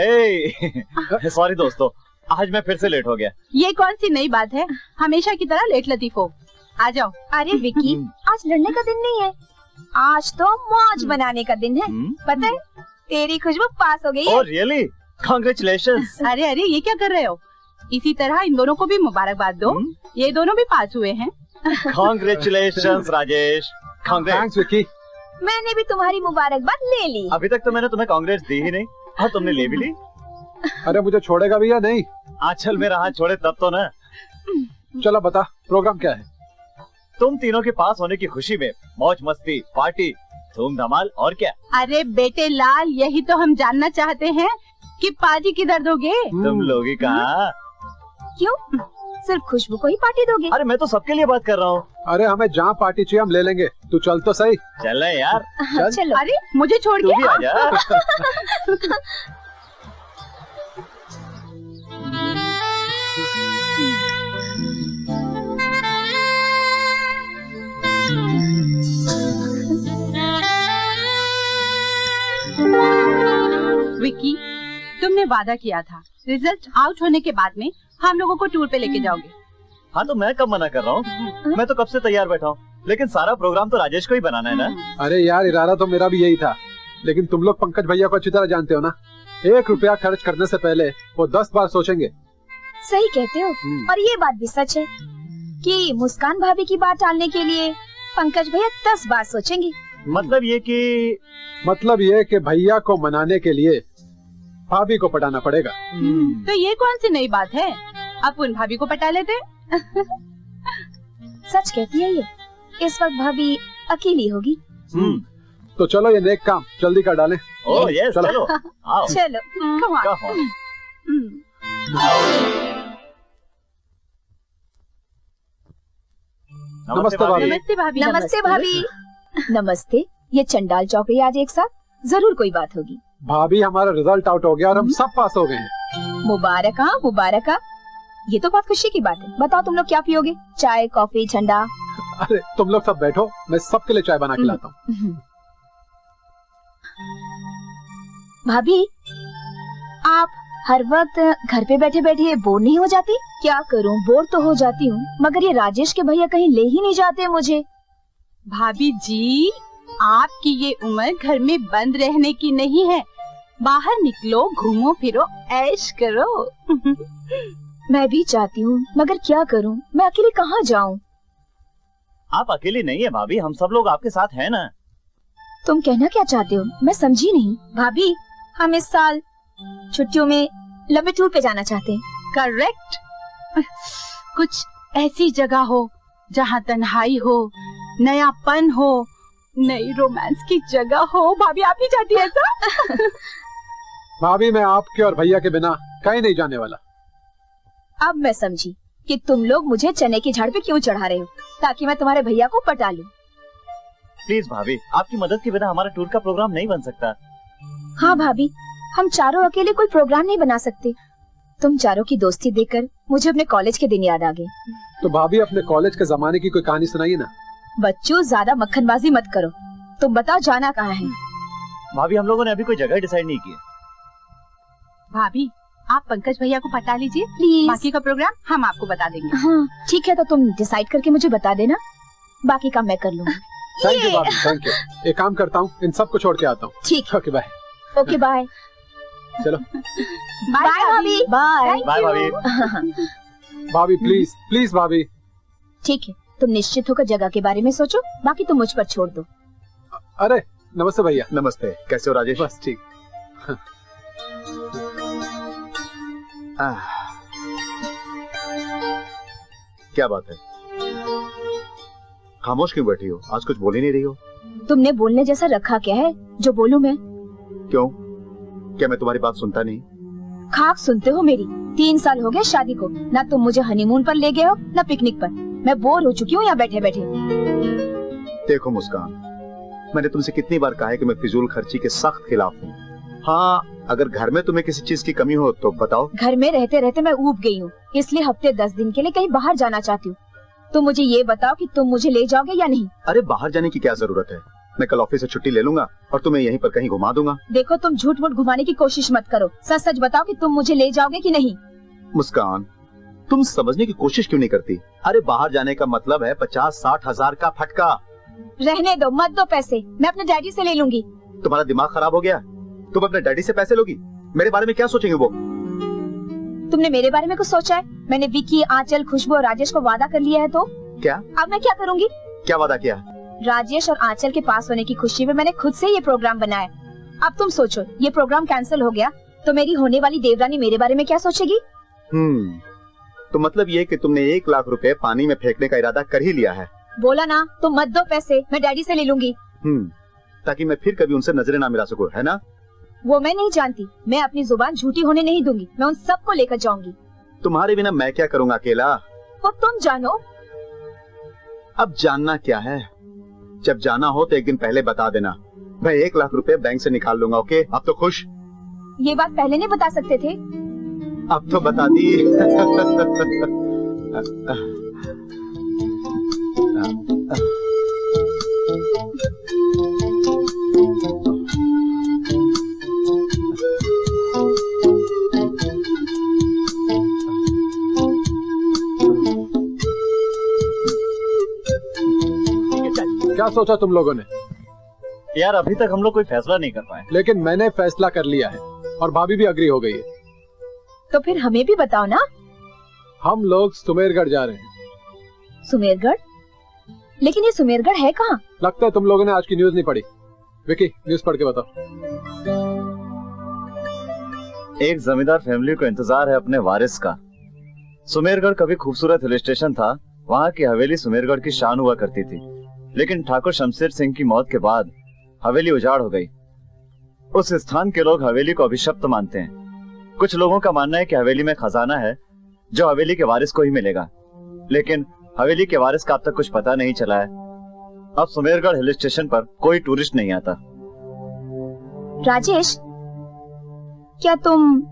हे sorry दोस्तों, आज मैं फिर से लेट हो गया। ये कौन सी नई बात है, हमेशा की तरह लेट लतीफ हो। आ जाओ। अरे विकी, आज लड़ने का दिन नहीं है, आज तो मौज बनाने का दिन है। पता है, तेरी खुशबू पास हो गई है। Oh really? कांग्रेचुलेशंस। अरे अरे, ये क्या कर रहे हो? इसी तरह इन दोनों को भी मुबारकबाद दो। ये दोनों भी पास हुए हैं। कांग्रेचुलेशंस राजेश। थैंक्स विकी। मैंने भी तुम्हारी मुबारकबाद ले ली। अभी तक तो मैंने तुम्हें कांग्रेस दी ही नहीं, और तुमने ले भी ली। अरे मुझे छोड़ेगा भी या नहीं? आंचल मेरा हाथ छोड़े तब तो ना। चलो बता, प्रोग्राम क्या है? तुम तीनों के पास होने की खुशी में मौज मस्ती, पार्टी, धूम धमाल, और क्या। अरे बेटे लाल, यही तो हम जानना चाहते हैं कि पार्टी किधर दोगे? तुम लोग ही कहा। क्यों, सिर्फ खुशबू को ही पार्टी दोगे? अरे मैं तो सबके लिए बात कर रहा हूँ। अरे हमें जहाँ पार्टी चाहिए हम ले लेंगे, तू चल तो सही। चल यार, चलो। अरे मुझे छोड़ तू भी आजा। विकी, तुमने वादा किया था रिजल्ट आउट होने के बाद में हम लोगों को टूर पे लेके जाओगे। हाँ तो मैं कब मना कर रहा हूँ, मैं तो कब से तैयार बैठा हूँ, लेकिन सारा प्रोग्राम तो राजेश को ही बनाना है ना। अरे यार, इरादा तो मेरा भी यही था, लेकिन तुम लोग पंकज भैया को अच्छी तरह जानते हो ना, 1 रुपया खर्च करने से पहले वो 10 बार सोचेंगे। सही कहते हो, और ये बात भी सच है कि मुस्कान भाभी की बात टालने के लिए पंकज भैया 10 बार सोचेंगे। मतलब ये कि भैया को मनाने के लिए भाभी को पटाना पड़ेगा। तो ये कौन सी नई बात है, अपन भाभी को पटा लेते। सच कहती है ये, इस वक्त भाभी अकेली होगी। तो चलो ये नेक काम जल्दी कर डालें। ओह यस, चलो आओ। चलो। नमस्ते भाभी। नमस्ते भाभी। नमस्ते भाभी। नमस्ते। ये चंडाल चौक रही आज एक साथ, जरूर कोई बात होगी। भाभी हमारा रिजल्ट आउट हो गया और हम सब पास हो गए हैं। मुबारक हाँ मुबारक। ये तो बहुत खुशी की बात है। बताओ तुम लोग क्या पियोगे, चाय, कॉफी, ठंडा? अरे तुम लोग सब बैठो, मैं सबके लिए चाय बना के लाता हूँ। भाभी, आप हर वक्त घर पे बैठे बैठे बोर नहीं हो जाती? क्या करूं, बोर तो हो जाती हूँ, मगर ये राजेश के भैया कहीं ले ही नहीं जाते मुझे। भाभी जी, आपकी ये उम्र घर में बंद रहने की नहीं है, बाहर निकलो, घूमो फिरो, ऐश करो। मैं भी चाहती हूँ, मगर क्या करूँ, मैं अकेली कहाँ जाऊँ? आप अकेली नहीं है भाभी, हम सब लोग आपके साथ हैं ना। तुम कहना क्या चाहते हो, मैं समझी नहीं। भाभी, हम इस साल छुट्टियों में लंबे टूर पे जाना चाहते हैं। करेक्ट। कुछ ऐसी जगह हो जहाँ तन्हाई हो, नयापन हो, नई रोमांस की जगह हो। भाभी आप नहीं चाहती ऐसा? भाभी मैं आपके और भैया के बिना कहीं नहीं जाने वाला। अब मैं समझी कि तुम लोग मुझे चने की झाड़ पे क्यों चढ़ा रहे हो, ताकि मैं तुम्हारे भैया को पटा लूं। प्लीज भाभी, आपकी मदद के बिना हमारा टूर का प्रोग्राम नहीं बन सकता। हाँ भाभी, हम चारों अकेले कोई प्रोग्राम नहीं बना सकते। तुम चारों की दोस्ती देखकर मुझे अपने कॉलेज के दिन याद आ गए। तो भाभी अपने कॉलेज के जमाने की कोई कहानी सुनाइए ना। बच्चों, ज्यादा मक्खनबाजी मत करो। तुम बताओ जाना कहाँ है? भाभी हम लोगों ने अभी कोई जगह डिसाइड नहीं की। भाभी आप पंकज भैया को पटा लीजिए, प्लीज। बाकी का प्रोग्राम हम आपको बता देंगे। हाँ ठीक है, तो तुम डिसाइड करके मुझे बता देना, बाकी काम मैं कर लूंगी। थैंक यू भाभी, थैंक यू। एक काम करता हूँ, इन सबको छोड़ के आता हूँ। ठीक। Okay bye. Okay bye. चलो बाय भाभी। बाय बाय भाभी। भाभी प्लीज प्लीज भाभी। ठीक है, तुम निश्चित होकर जगह के बारे में सोचो, बाकी तुम मुझ पर छोड़ दो। अरे नमस्ते भैया। नमस्ते, कैसे हो राजेश? बस ठीक। क्या बात है, खामोश क्यों बैठी हो? आज कुछ बोल ही नहीं रही हो। तुमने बोलने जैसा रखा क्या है जो बोलूं मैं? क्यों, क्या मैं तुम्हारी बात सुनता नहीं? खाक सुनते हो मेरी। 3 साल हो गए शादी को, ना तुम मुझे हनीमून पर ले गए हो, ना पिकनिक पर। मैं बोर हो चुकी हूँ यहाँ बैठे बैठे। देखो मुस्कान, मैंने तुमसे कितनी बार कहा है कि मैं फिजूल खर्ची के सख्त खिलाफ हूँ। हाँ, अगर घर में तुम्हें किसी चीज की कमी हो तो बताओ। घर में रहते रहते मैं ऊब गई हूँ, इसलिए हफ्ते 10 दिन के लिए कहीं बाहर जाना चाहती हूँ। तो मुझे ये बताओ कि तुम मुझे ले जाओगे या नहीं? अरे बाहर जाने की क्या जरूरत है, मैं कल ऑफिस से छुट्टी ले लूंगा और तुम्हें यहीं पर कहीं घुमा दूंगा। देखो तुम झूठ मूठ घुमाने की कोशिश मत करो, सच सच बताओ कि तुम मुझे ले जाओगे कि नहीं। मुस्कान, तुम समझने की कोशिश क्यों नहीं करती? अरे बाहर जाने का मतलब है 50-60 हजार का फटका। रहने दो, मत दो पैसे, मैं अपने डैडी से ले लूंगी। तुम्हारा दिमाग खराब हो गया? तुम अपने डैडी से पैसे लोगी? मेरे बारे में क्या सोचेंगे वो? तुमने मेरे बारे में कुछ सोचा है? मैंने विकी, आंचल, खुशबू और राजेश को वादा कर लिया है तो क्या? अब मैं क्या करूंगी? क्या वादा किया? राजेश और आंचल के पास होने की खुशी में मैंने खुद से ये प्रोग्राम बनाया। अब तुम सोचो, ये प्रोग्राम कैंसिल हो गया तो मेरी होने वाली देवरानी मेरे बारे में क्या सोचेगी? तो मतलब ये कि तुमने 1 लाख रुपए पानी में फेंकने का इरादा कर ही लिया है। बोला ना, तुम मत दो पैसे, मैं डैडी से ले लूंगी। ताकि मैं फिर कभी उनसे नजरें ना मिला सकूं, है ना? वो मैं नहीं जानती, मैं अपनी जुबान झूठी होने नहीं दूंगी, मैं उन सबको लेकर जाऊंगी। तुम्हारे बिना मैं क्या करूंगा अकेला? वो तुम जानो। अब जानना क्या है? जब जाना हो तो एक दिन पहले बता देना, मैं 1 लाख रुपए बैंक से निकाल लूंगा। ओके? अब तो खुश? ये बात पहले नहीं बता सकते थे? अब तो बता दी। क्या सोचा तुम लोगों ने? यार अभी तक हम लोग कोई फैसला नहीं कर पाए। लेकिन मैंने फैसला कर लिया है और भाभी भी अग्री हो गई है। तो फिर हमें भी बताओ ना। हम लोग सुमेरगढ़ जा रहे हैं। सुमेरगढ़? लेकिन ये सुमेरगढ़ है कहाँ? लगता है तुम लोगों ने आज की न्यूज नहीं पढ़ी। विकी, न्यूज पढ़ के बताओ। एक जमींदार फैमिली को इंतजार है अपने वारिस का। सुमेरगढ़ कभी खूबसूरत हिल स्टेशन था, वहाँ की हवेली सुमेरगढ़ की शान हुआ करती थी। लेकिन ठाकुर शमशेर सिंह की मौत के बाद हवेली उजाड़ हो गई। उस स्थान के लोग हवेली को अभिशप्त मानते हैं। कुछ लोगों का मानना है कि हवेली में खजाना है जो हवेली के वारिस को ही मिलेगा, लेकिन हवेली के वारिस का अब तक कुछ पता नहीं चला है। अब सुमेरगढ़ हिल स्टेशन पर कोई टूरिस्ट नहीं आता। राजेश, क्या तुम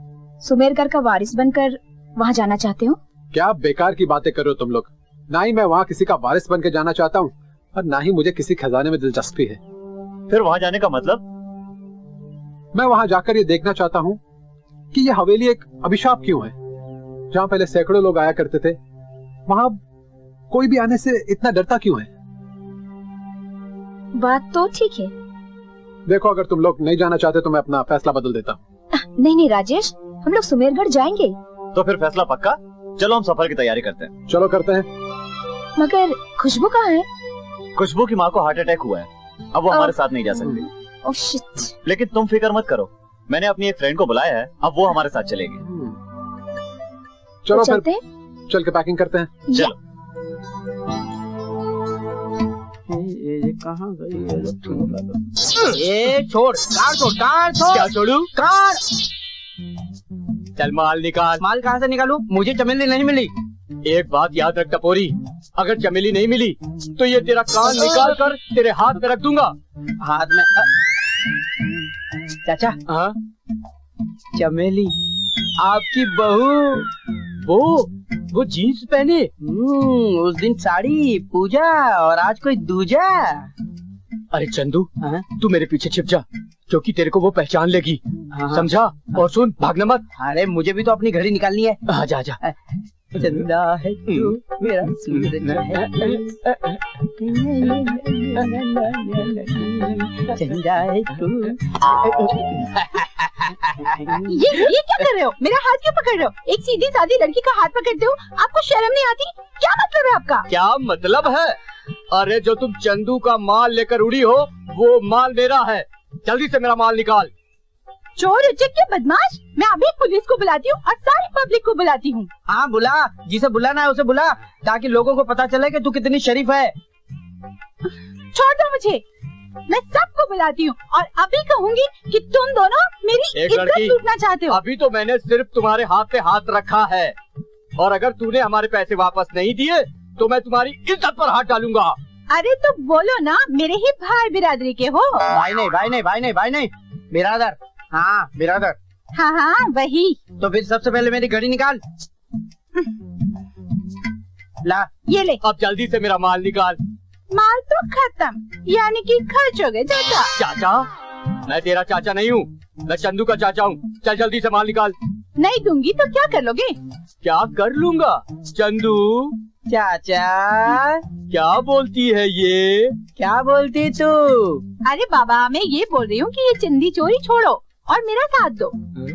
सुमेरगढ़ का वारिस बनकर वहाँ जाना चाहते हो? क्या बेकार की बातें कर रहे हो तुम लोग? ना ही मैं वहाँ किसी का वारिस बन के जाना चाहता हूँ और ना ही मुझे किसी खजाने में दिलचस्पी है। फिर वहाँ जाने का मतलब? मैं वहाँ जाकर ये देखना चाहता हूँ कि ये हवेली एक अभिशाप क्यों है। जहाँ पहले सैकड़ों लोग आया करते थे, वहाँ कोई भी आने से इतना डरता क्यों है? बात तो ठीक है। देखो, अगर तुम लोग नहीं जाना चाहते तो मैं अपना फैसला बदल देता हूँ। नहीं राजेश, हम लोग सुमेरगढ़ जाएंगे। तो फिर फैसला पक्का? चलो हम सफर की तैयारी करते हैं। चलो करते हैं। मगर खुशबू कहाँ है? खुशबू की माँ को हार्ट अटैक हुआ है, अब वो हमारे साथ नहीं जा सकती। Oh shit. लेकिन तुम फिक्र मत करो, मैंने अपनी एक फ्रेंड को बुलाया है, अब वो हमारे साथ चलेगी। चलो चलते फिर चल के पैकिंग करते हैं। चलो। कहाँ गई ये? छोड़ कार, छोड़ कार, छोड़। क्या छोड़ू? कार। चल माल निकाल। माल कहाँ से निकालूं? मुझे चमेली नहीं मिली। एक बात याद रख टपोरी, अगर चमेली नहीं मिली तो ये तेरा कान निकाल कर तेरे हाथ में रख दूंगा। हाथ में? चाचा। हाँ? चमेली आपकी बहू वो जीन्स पहने, उस दिन साड़ी पूजा और आज कोई दूजा। अरे चंदू, तू मेरे पीछे छिप जा क्योंकि तेरे को वो पहचान लेगी। समझा? और सुन, भागना मत। अरे मुझे भी तो अपनी घड़ी निकालनी है। आजा आजा। चंदा है तू मेरा सूरज है, चंदा है तू। ये क्या कर रहे हो? मेरा हाथ क्यों पकड़ रहे हो? एक सीधी सादी लड़की का हाथ पकड़ते हो, आपको शर्म नहीं आती? क्या मतलब है आपका? क्या मतलब है? अरे जो तुम चंदू का माल लेकर उड़ी हो वो माल मेरा है, जल्दी से मेरा माल निकाल। चोर उचक्के बदमाश, मैं अभी पुलिस को बुलाती हूँ और सारी पब्लिक को बुलाती हूँ। हाँ बुला, जिसे बुलाना है उसे बुला, ताकि लोगों को पता चले कि तू कितनी शरीफ है। छोड़ दो मुझे, मैं सबको बुलाती हूँ और अभी कहूँगी कि तुम दोनों मेरी इज्जत लूटना चाहते हो। अभी तो मैंने सिर्फ तुम्हारे हाथ पे हाथ रखा है, और अगर तूने हमारे पैसे वापस नहीं दिए तो मैं तुम्हारी इज्जत पर हाथ डालूंगा। अरे तो बोलो ना, मेरे ही भाई बिरादरी के हो। भाई नहीं, भाई नहीं, भाई नहीं, भाई नहीं, बिरादर। हाँ बिरादर। हाँ हाँ वही। तो फिर सबसे पहले मेरी घड़ी निकाल। ला ये ले। अब जल्दी से मेरा माल निकाल। माल तो खत्म, यानी कि खर्च हो गए चाचा। चाचा? मैं तेरा चाचा नहीं हूँ, मैं चंदू का चाचा हूँ। चल जल्दी से माल निकाल। नहीं दूंगी तो क्या कर लोगे? क्या कर लूंगा? चंदू चाचा क्या बोलती है ये? क्या बोलती तू? अरे बाबा, मैं ये बोल रही हूँ कि ये चंदी चोरी छोड़ो और मेरा साथ दो।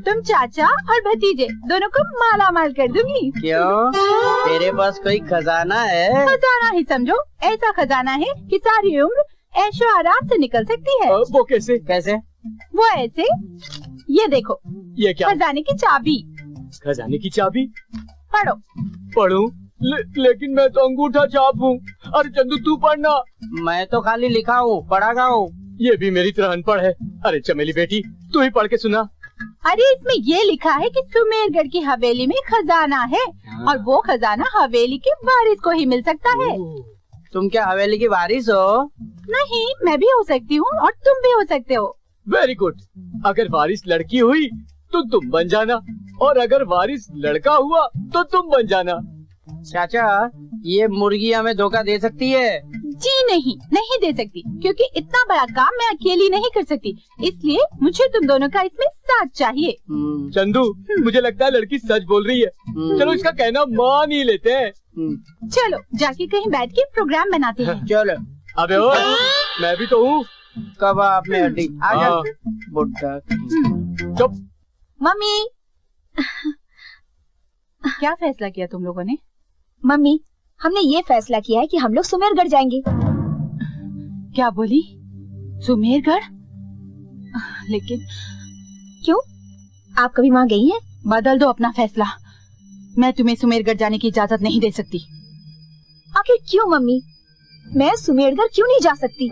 तुम चाचा और भतीजे दोनों को माला माल कर दूंगी। क्यों? तेरे पास कोई खजाना है? खजाना ही समझो, ऐसा खजाना है कि सारी उम्र ऐशो आराम से निकल सकती है। वो कैसे? कैसे? वो ऐसे, ये देखो। ये क्या? खजाने की चाबी। खजाने की चाबी? पढ़ो। पढ़ूं? लेकिन मैं तो अंगूठा छाप हूँ। अरे चंदू तू पढ़ना। मैं तो खाली लिखा हूँ, पढ़ा गा हूँ। ये भी मेरी तरह अनपढ़ है। अरे चमेली बेटी, तू ही पढ़ के सुना। अरे इसमें ये लिखा है कि सुमेरगढ़ की हवेली में खजाना है और वो खजाना हवेली के वारिस को ही मिल सकता है। तुम क्या हवेली की वारिस हो? नहीं, मैं भी हो सकती हूँ और तुम भी हो सकते हो। Very good. अगर वारिस लड़की हुई तो तुम बन जाना, और अगर वारिस लड़का हुआ तो तुम बन जाना। चाचा, ये मुर्गी हमें धोखा दे सकती है? जी नहीं, नहीं दे सकती, क्योंकि इतना बड़ा काम मैं अकेली नहीं कर सकती। इसलिए मुझे तुम दोनों का इसमें साथ चाहिए। चंदू, मुझे लगता है लड़की सच बोल रही है। चलो इसका कहना मान ही लेते हैं। चलो जाके कहीं बैठ के प्रोग्राम बनाते हैं। चलो। अबे ओ, मैं भी तो हूँ। कबाब में हड्डी। आजा बुड्ढा। चुप। मम्मी। क्या फैसला किया तुम लोगों ने? मम्मी, हमने ये फैसला किया है कि हम लोग सुमेरगढ़ जाएंगे। क्या बोली? सुमेरगढ़? लेकिन क्यों? आप कभी वहाँ गई हैं? बदल दो अपना फैसला। मैं तुम्हें सुमेरगढ़ जाने की इजाजत नहीं दे सकती। आखिर क्यों मम्मी? मैं सुमेरगढ़ क्यों नहीं जा सकती?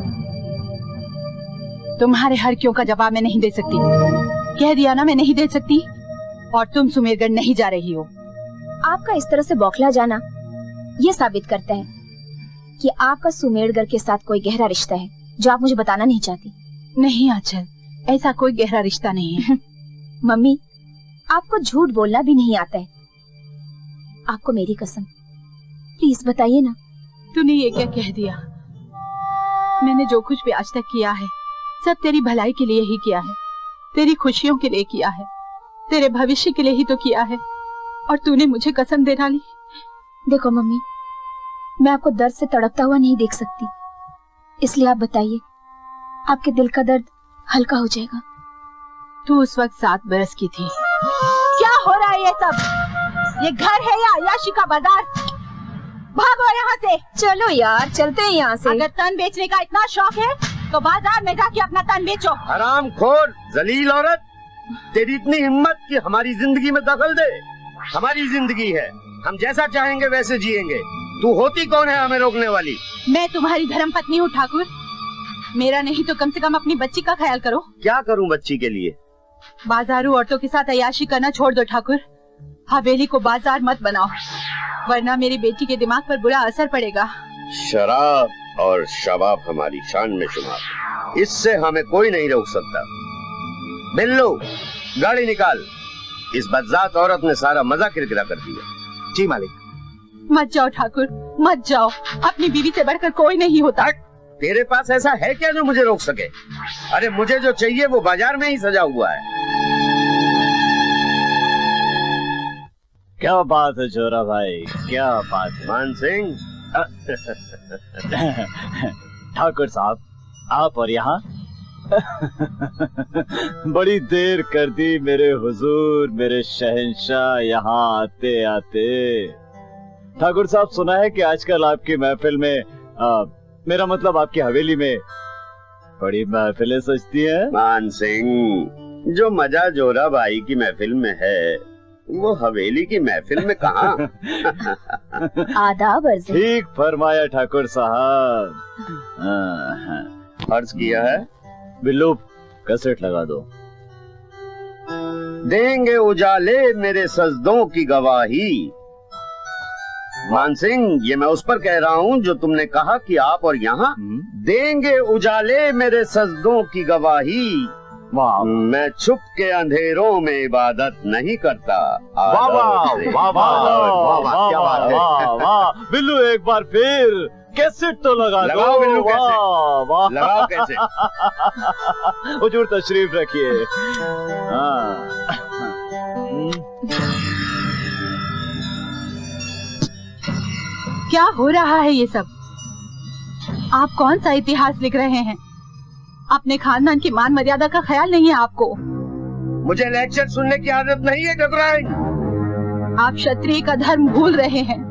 तुम्हारे हर क्यों का जवाब मैं नहीं दे सकती। कह दिया ना, मैं नहीं दे सकती। और तुम सुमेरगढ़ नहीं जा रही हो। आपका इस तरह से बौखला जाना ये साबित करता है कि आपका सुमेरगढ़ के साथ कोई गहरा रिश्ता है जो आप मुझे बताना नहीं चाहती। नहीं आंचल, ऐसा कोई गहरा रिश्ता नहीं है। मम्मी, आपको झूठ बोलना भी नहीं आता है। आपको मेरी कसम, प्लीज बताइए ना। तूने ये क्या कह दिया? मैंने जो कुछ भी आज तक किया है सब तेरी भलाई के लिए ही किया है, तेरी खुशियों के लिए किया है, तेरे भविष्य के लिए ही तो किया है, और तूने मुझे कसम दे डाली। देखो मम्मी, मैं आपको दर्द से तड़पता हुआ नहीं देख सकती, इसलिए आप बताइए, आपके दिल का दर्द हल्का हो जाएगा। तू उस वक्त 7 बरस की थी। क्या हो रहा है ये सब? ये घर है या अय्याशी का बाजार? भागो यहाँ से। चलो यार, चलते हैं यहाँ से। अगर तन बेचने का इतना शौक है तो बाजार में जाके अपना तन बेचो। हरामखोर, जलील औरत, तेरी इतनी हिम्मत कि हमारी जिंदगी में दखल दे। हमारी जिंदगी है, हम जैसा चाहेंगे वैसे जिएंगे। तू होती कौन है हमें रोकने वाली? मैं तुम्हारी धर्मपत्नी हूँ ठाकुर। मेरा नहीं तो कम से कम अपनी बच्ची का ख्याल करो। क्या करूँ बच्ची के लिए? बाजारू औरतों के साथ अय्याशी करना छोड़ दो ठाकुर। हवेली को बाजार मत बनाओ, वरना मेरी बेटी के दिमाग पर बुरा असर पड़ेगा। शराब और शबाब हमारी शान में शुमार, इससे हमें कोई नहीं रोक सकता। बिल्लू, गाड़ी निकाल। इस बदजात औरत ने सारा मजा किरकिरा कर दिया। जी मालिक। मत जाओ ठाकुर, मत जाओ। अपनी बीवी से बढ़कर कोई नहीं होता। तेरे पास ऐसा है क्या जो मुझे रोक सके? अरे मुझे जो चाहिए वो बाजार में ही सजा हुआ है। क्या बात है छोरा भाई, क्या बात है। मान सिंह। ठाकुर साहब, आप और यहाँ बड़ी देर कर दी मेरे हुजूर, मेरे शहंशाह यहाँ आते आते। ठाकुर साहब, सुना है कि आजकल आपकी महफिल में मेरा मतलब आपकी हवेली में बड़ी महफिलें सजती हैं। मान सिंह, जो मजा जोरा भाई की महफिल में है वो हवेली की महफिल में कहाँ? आदाब अर्ज़। ठीक फरमाया ठाकुर साहब। अर्ज किया है। बिल्लू, कैसेट लगा दो। देंगे उजाले मेरे सजदों की गवाही। मान सिंह, ये मैं उस पर कह रहा हूँ जो तुमने कहा कि आप और यहाँ देंगे उजाले मेरे सजदों की गवाही। मैं छुप के अंधेरों में इबादत नहीं करता। वाह वाह वाह वाह वाह, क्या बात है। बिल्लू, एक बार फिर कैसेट तो लगा दो। लगाओ बिल्लू कैसेट। वाह वाह, लगाओ कैसेट। हुजूर तशरीफ रखिए। हाँ। क्या हो रहा है ये सब? आप कौन सा इतिहास लिख रहे हैं? अपने खानदान की मान मर्यादा का ख्याल नहीं है आपको। मुझे लेक्चर सुनने की आदत नहीं है ठकुराइन। आप क्षत्रिय का धर्म भूल रहे हैं।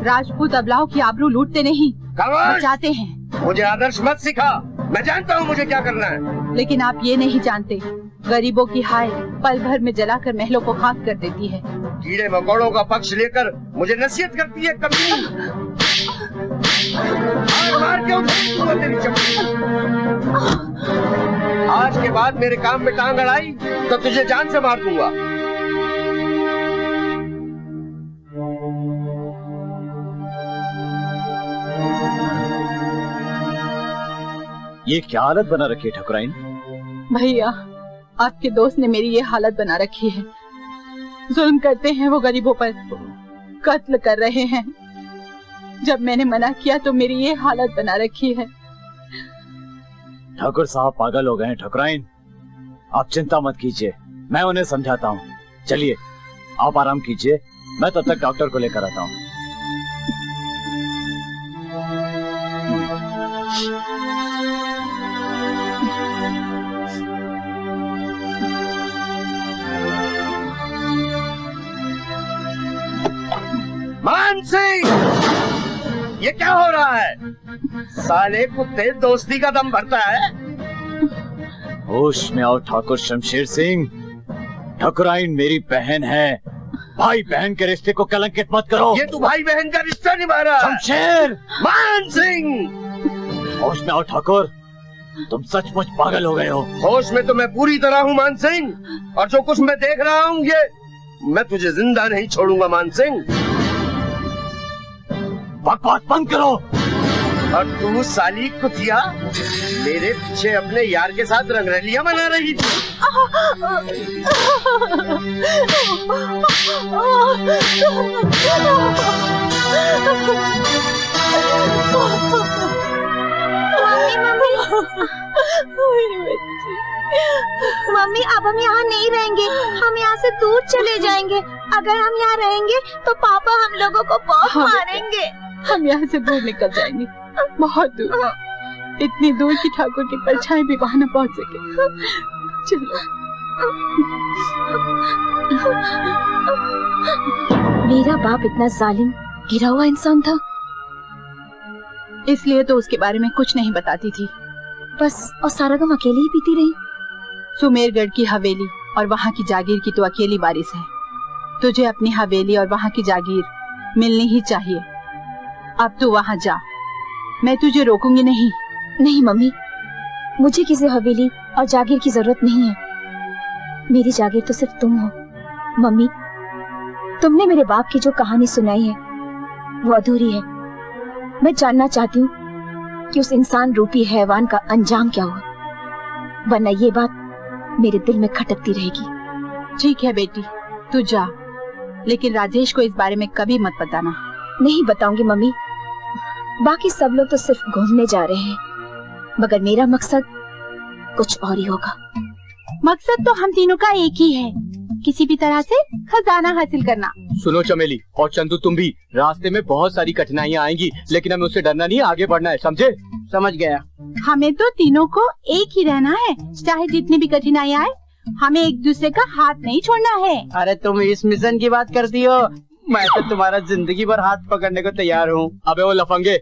राजपूत अबलाओं की आबरू लूटते नहीं, बचाते हैं। मुझे आदर्श मत सिखा, मैं जानता हूँ मुझे क्या करना है। लेकिन आप ये नहीं जानते, गरीबों की हाय पल भर में जलाकर महलों को खाक कर देती है। कीड़े मकोड़ों का पक्ष लेकर मुझे नसीहत करती है कभी। मार के उठाऊंगा तेरी चपली। आज के बाद मेरे काम में टांग अड़ाई तो तुझे जान से मार दूंगा। ये क्या हालत बना रखी है ठकुराइन? भैया, आपके दोस्त ने मेरी ये हालत बना रखी है। जुल्म करते हैं वो गरीबों पर, कत्ल कर रहे हैं। जब मैंने मना किया तो मेरी ये हालत बना रखी है। ठाकुर साहब पागल हो गए हैं ठकुराइन। आप चिंता मत कीजिए, मैं उन्हें समझाता हूँ। चलिए आप आराम कीजिए, मैं तब तक डॉक्टर को लेकर आता हूँ। मान सिंह, ये क्या हो रहा है? साले कुत्ते दोस्ती का दम भरता है। होश में आओ ठाकुर शमशेर सिंह। ठकुराइन मेरी बहन है, भाई बहन के रिश्ते को कलंकित मत करो। ये तू भाई बहन का रिश्ता निभा रहा है। शमशेर! मान सिंह, होश में आओ ठाकुर, तुम सचमुच पागल हो गए हो। होश में तो मैं पूरी तरह हूँ मान सिंह, और जो कुछ मैं देख रहा हूँ ये मैं तुझे जिंदा नहीं छोड़ूंगा मान सिंह। बकवास बंद करो। और तू साली कुतिया मेरे पीछे अपने यार के साथ रंगरलियां मना रही थी। मम्मी, अब हम यहाँ नहीं रहेंगे, हम यहाँ से दूर चले जाएंगे। अगर हम यहाँ रहेंगे तो पापा हम लोगों को बहुत मारेंगे। हम यहाँ से दूर निकल जाएंगे, बहुत दूर, इतनी दूर की ठाकुर की परछाई भी वहाँ न पहुँच सके। चलो। मेरा बाप इतना जालिम गिरा हुआ इंसान था, इसलिए तो उसके बारे में कुछ नहीं बताती थी। बस और सारा गम अकेले ही पीती रही। सुमेरगढ़ की हवेली और वहाँ की जागीर की तो अकेली वारिस है। तुझे अपनी हवेली और वहाँ की जागीर मिलनी ही चाहिए। अब तू वहाँ जा, मैं तुझे रोकूंगी नहीं। नहीं मम्मी, मुझे किसी हवेली और जागीर की जरूरत नहीं है। मेरी जागीर तो सिर्फ तुम हो। मम्मी, तुमने मेरे बाप की जो कहानी सुनाई है वो अधूरी है। मैं जानना चाहती हूँ कि उस इंसान रूपी हैवान का अंजाम क्या हुआ, वरना ये बात मेरे दिल में खटकती रहेगी। ठीक है बेटी, तू जा, लेकिन राजेश को इस बारे में कभी मत बताना। नहीं बताऊंगी मम्मी। बाकी सब लोग तो सिर्फ घूमने जा रहे हैं, मगर मेरा मकसद कुछ और ही होगा। मकसद तो हम तीनों का एक ही है, किसी भी तरह से खजाना हासिल करना। सुनो चमेली और चंदू, तुम भी, रास्ते में बहुत सारी कठिनाइयाँ आएंगी, लेकिन हमें उससे डरना नहीं है, आगे बढ़ना है, समझे? समझ गया। हमें तो तीनों को एक ही रहना है, चाहे जितनी भी कठिनाइयाँ आए, हमें एक दूसरे का हाथ नहीं छोड़ना है। अरे तुम इस मिशन की बात करती हो, मैं तो तुम्हारा जिंदगी भर हाथ पकड़ने को तैयार हूँ। अबे वो लफंगे,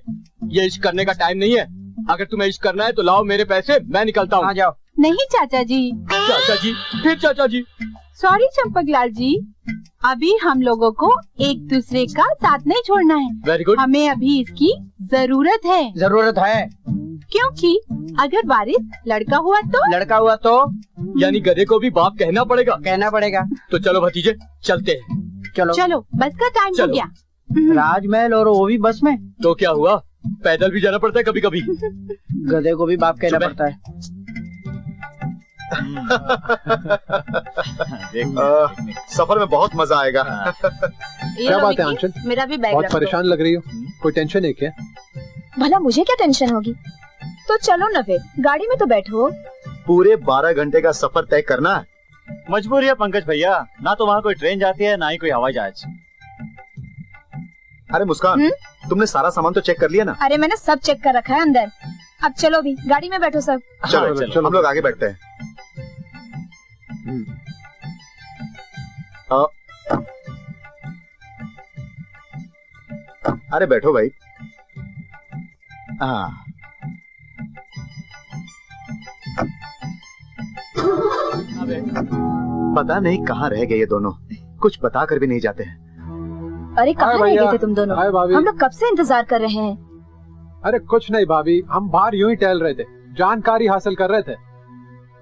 ये इश्क करने का टाइम नहीं है। अगर तुम्हें इश्क करना है तो लाओ मेरे पैसे, मैं निकलता हूँ। आ जाओ। नहीं चाचा जी। चाचा जी? फिर चाचा जी? सॉरी चंपकलाल जी, अभी हम लोगों को एक दूसरे का साथ नहीं छोड़ना है। Very good. हमें अभी इसकी जरूरत है। जरूरत है क्योंकि अगर वारिस लड़का हुआ तो यानी गधे को भी बाप कहना पड़ेगा। तो चलो भतीजे, चलते हैं। चलो, बस का टाइम हो गया। राजमहल और वो भी बस में? तो क्या हुआ, पैदल भी जाना पड़ता है कभी कभी। गधे को भी बाप कहना पड़ता है। सफर में बहुत मजा आएगा। क्या बात है आंचल, मेरा भी बैग बहुत परेशान लग रही हो। कोई टेंशन है क्या? भला मुझे क्या टेंशन होगी? तो चलो ना फिर, गाड़ी में तो बैठो। पूरे 12 घंटे का सफर तय करना है। मजबूरी है पंकज भैया, ना तो वहाँ कोई ट्रेन जाती है ना ही कोई हवाई जहाज। अरे मुस्कान, तुमने सारा सामान तो चेक कर लिया ना? अरे मैंने सब चेक कर रखा है अंदर। अब चलो भी, गाड़ी में बैठो सब। चलो चलो हम लोग आगे बैठते हैं। अरे बैठो भाई। पता नहीं कहाँ रह गए ये दोनों, कुछ बता कर भी नहीं जाते हैं। अरे कहाँ रह गए थे तुम दोनों? हम लोग कब से इंतजार कर रहे हैं। अरे कुछ नहीं भाभी, हम बाहर यूं ही टहल रहे थे, जानकारी हासिल कर रहे थे।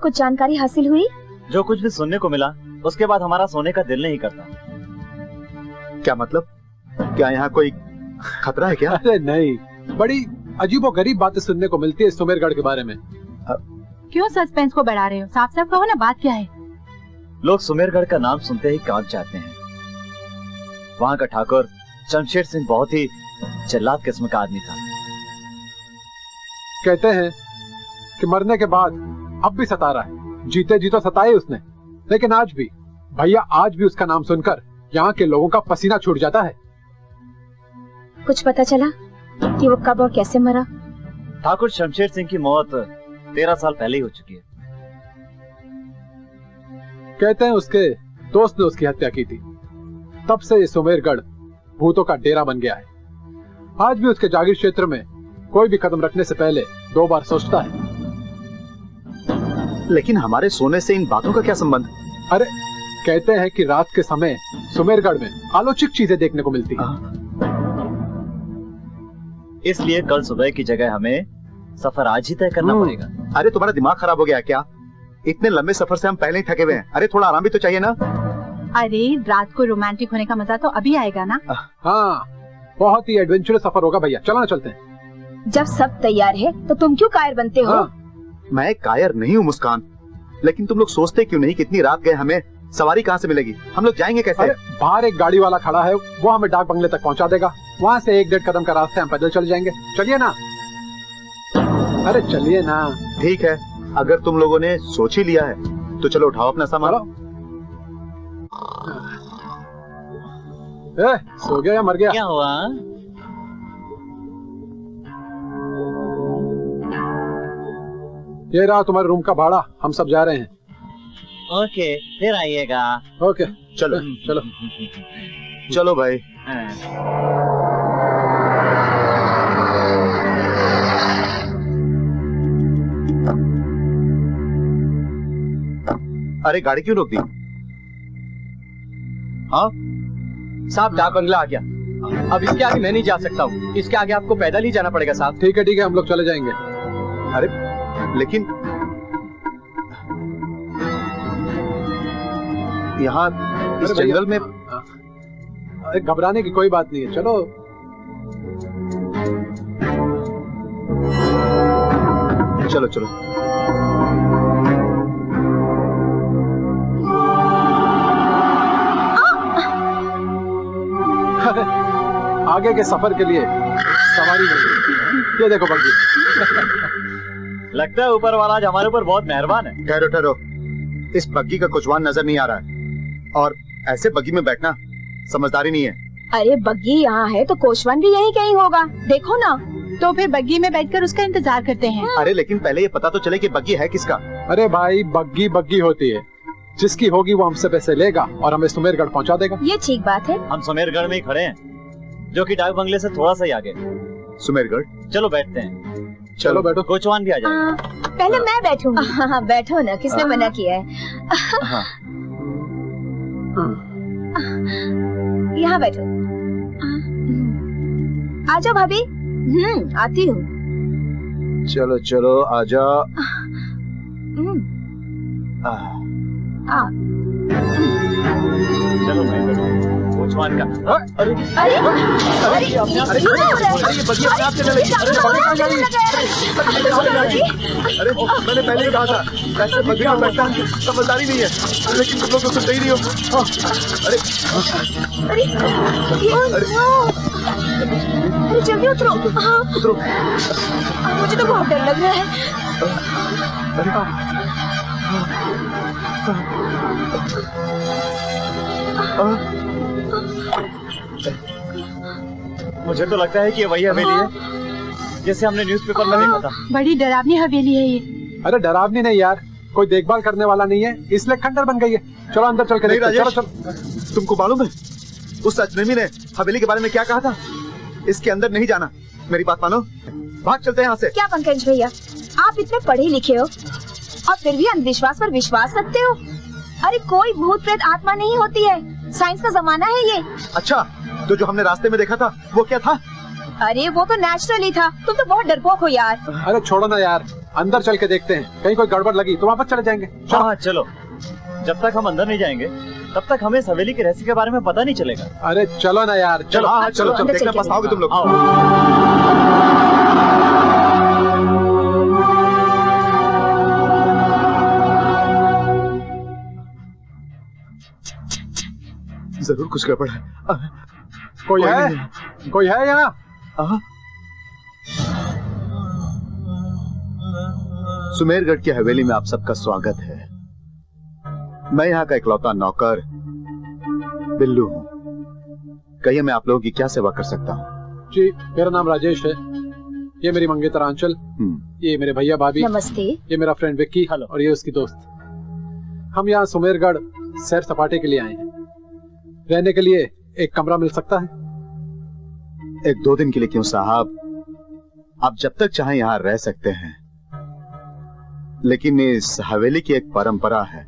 कुछ जानकारी हासिल हुई? जो कुछ भी सुनने को मिला उसके बाद हमारा सोने का दिल नहीं करता। क्या मतलब? क्या यहाँ कोई खतरा है क्या? अरे नहीं, बड़ी अजीबोगरीब बातें सुनने को मिलती है सुमेरगढ़ के बारे में। क्यों सस्पेंस को बढ़ा रहे हो? साफ साफ कहो ना, बात क्या है? लोग सुमेरगढ़ का नाम सुनते ही कांप जाते हैं। वहाँ का ठाकुर शमशेर सिंह बहुत ही जल्लाद किस्म का आदमी था। कहते हैं कि मरने के बाद अब भी सता रहा है, जीते जी तो सताए उसने, लेकिन आज भी भैया, आज भी उसका नाम सुनकर यहाँ के लोगों का पसीना छूट जाता है। कुछ पता चला कि वो कब और कैसे मरा? ठाकुर शमशेर सिंह की मौत 13 साल पहले ही हो चुकी है। कहते हैं उसके दोस्त ने उसकी हत्या की थी, तब से ये सुमेरगढ़ भूतों का डेरा बन गया है। आज भी उसके जागीर क्षेत्र में कोई भी कदम रखने से पहले 2 बार सोचता है। लेकिन हमारे सोने से इन बातों का क्या संबंध? अरे कहते हैं कि रात के समय सुमेरगढ़ में अलौकिक चीजें देखने को मिलती हैं। इसलिए कल सुबह की जगह हमें सफर आज ही तय करना पड़ेगा। अरे तुम्हारा दिमाग खराब हो गया क्या? इतने लंबे सफर से हम पहले ही थके हुए हैं। अरे थोड़ा आराम भी तो चाहिए ना? अरे रात को रोमांटिक होने का मजा तो अभी आएगा ना। हाँ, बहुत ही एडवेंचरस सफर होगा भैया, चलो ना चलते हैं। जब सब तैयार है तो तुम क्यों कायर बनते हो? मैं कायर नहीं हूँ मुस्कान, लेकिन तुम लोग सोचते क्यों नहीं कितनी रात गए, हमें सवारी कहाँ से मिलेगी, हम लोग जाएंगे कैसे? अरे बाहर एक गाड़ी वाला खड़ा है, वो हमें डाक बंगले तक पहुँचा देगा। वहाँ से 1-1.5 कदम का रास्ता, हम पैदल चल जाएंगे। चलिए ना। अरे चलिए ना। ठीक है, अगर तुम लोगों ने सोच ही लिया है तो चलो उठाओ अपना सामान। सो गया या मर गया? क्या हुआ? ये रहा तुम्हारे रूम का भाड़ा, हम सब जा रहे हैं। ओके, फिर आइएगा। ओके, चलो चलो चलो भाई। अरे गाड़ी क्यों रोक दी? हाँ साहब, डाक बंगला आ गया। अब इसके आगे मैं नहीं जा सकता हूँ, इसके आगे आपको पैदल ही जाना पड़ेगा साहब। ठीक है, हम लोग चले जाएंगे। अरे लेकिन यहाँ इस जंगल में घबराने की कोई बात नहीं है, चलो। चलो चलो। आगे के सफर के लिए सवारी नहीं। ये देखो बग्गी। लगता है ऊपर वाला आज हमारे ऊपर बहुत मेहरबान है। ठहरो ठहरो, इस बग्गी का कुचवान नजर नहीं आ रहा है, और ऐसे बग्गी में बैठना समझदारी नहीं है। अरे बग्गी यहाँ है तो कोचवान भी यहीं कहीं होगा, देखो ना। तो फिर बग्गी में बैठकर उसका इंतजार करते हैं। अरे लेकिन पहले ये पता तो चले कि बग्गी है किसका। अरे भाई, बग्गी बग्गी होती है, जिसकी होगी वो हमसे पैसे लेगा और हमें सुमेरगढ़ पहुंचा देगा। ये ठीक बात है। हम सुमेरगढ़ में ही खड़े हैं, जो कि डाक बंगले से थोड़ा सा ही आगे। सुमेरगढ़? चलो बैठते हैं। चलो बैठो। कोचवान भी आ जाएगा। पहले मैं बैठूंगी। हाँ बैठो ना, किसने मना किया है? यहाँ बैठो। आजा भाभी। आती हूँ। चलो चलो आजा। चलो भाई बैठो। कोचवान का। अरे अरे अरे ये बग्गी अपने आप चलने लगी। अरे मैंने पहले ही कहा था ऐसे बग्गी में बैठना समझदारी नहीं है, लेकिन तुम लोग तो सुनते ही नहीं हो। अरे अरे जल्दी उतरो। हाँ उतरो। मुझे तो बहुत डर लग रहा है। मुझे तो लगता है कि ये वही हवेली है जैसे हमने न्यूज़पेपर में देखा था। बड़ी डरावनी हवेली है ये। अरे डरावनी नहीं यार, कोई देखभाल करने वाला नहीं है, इसलिए खंडर बन गई है। चलो अंदर चल के देखते हैं। चलो चलो। तुमको मालूम है उस अजनबी ने हवेली के बारे में क्या कहा था? इसके अंदर नहीं जाना। मेरी बात मानो, भाग चलते हैं यहाँ से। क्या पंकज भैया, आप इतने पढ़े लिखे हो और फिर भी अंधविश्वास पर विश्वास रखते हो? अरे कोई भूत प्रेत आत्मा नहीं होती है, साइंस का जमाना है ये। अच्छा, तो जो हमने रास्ते में देखा था वो क्या था? अरे वो तो नेचुरली था, तुम तो बहुत डरपोक हो यार। अरे छोड़ो ना यार, अंदर चल के देखते हैं, कहीं कोई गड़बड़ लगी तो वापस चले जाएंगे। हाँ चलो, जब तक हम अंदर नहीं जाएंगे तब तक हमें इस हवेली के रहस्य के बारे में पता नहीं चलेगा। अरे चलो ना यार, चलो। हाँ चलो चलो, देखना पास आओगे तुम लोग। जरूर कुछ गड़बड़ है। कोई है? कोई है यहाँ? सुमेरगढ़ की हवेली में आप सबका स्वागत है। मैं यहाँ का इकलौता नौकर बिल्लू हूँ। कहिए मैं आप लोगों की क्या सेवा कर सकता हूँ? जी, मेरा नाम राजेश है। ये मेरी मंगेतर आंचल, ये मेरे भैया भाभी। नमस्ते। ये मेरा फ्रेंड विक्की और ये उसकी दोस्त। हम यहाँ सुमेरगढ़ सैर सपाटे के लिए आए हैं। रहने के लिए एक कमरा मिल सकता है? 1-2 दिन के लिए क्यों साहब, आप जब तक चाहें यहाँ रह सकते हैं। लेकिन इस हवेली की एक परंपरा है,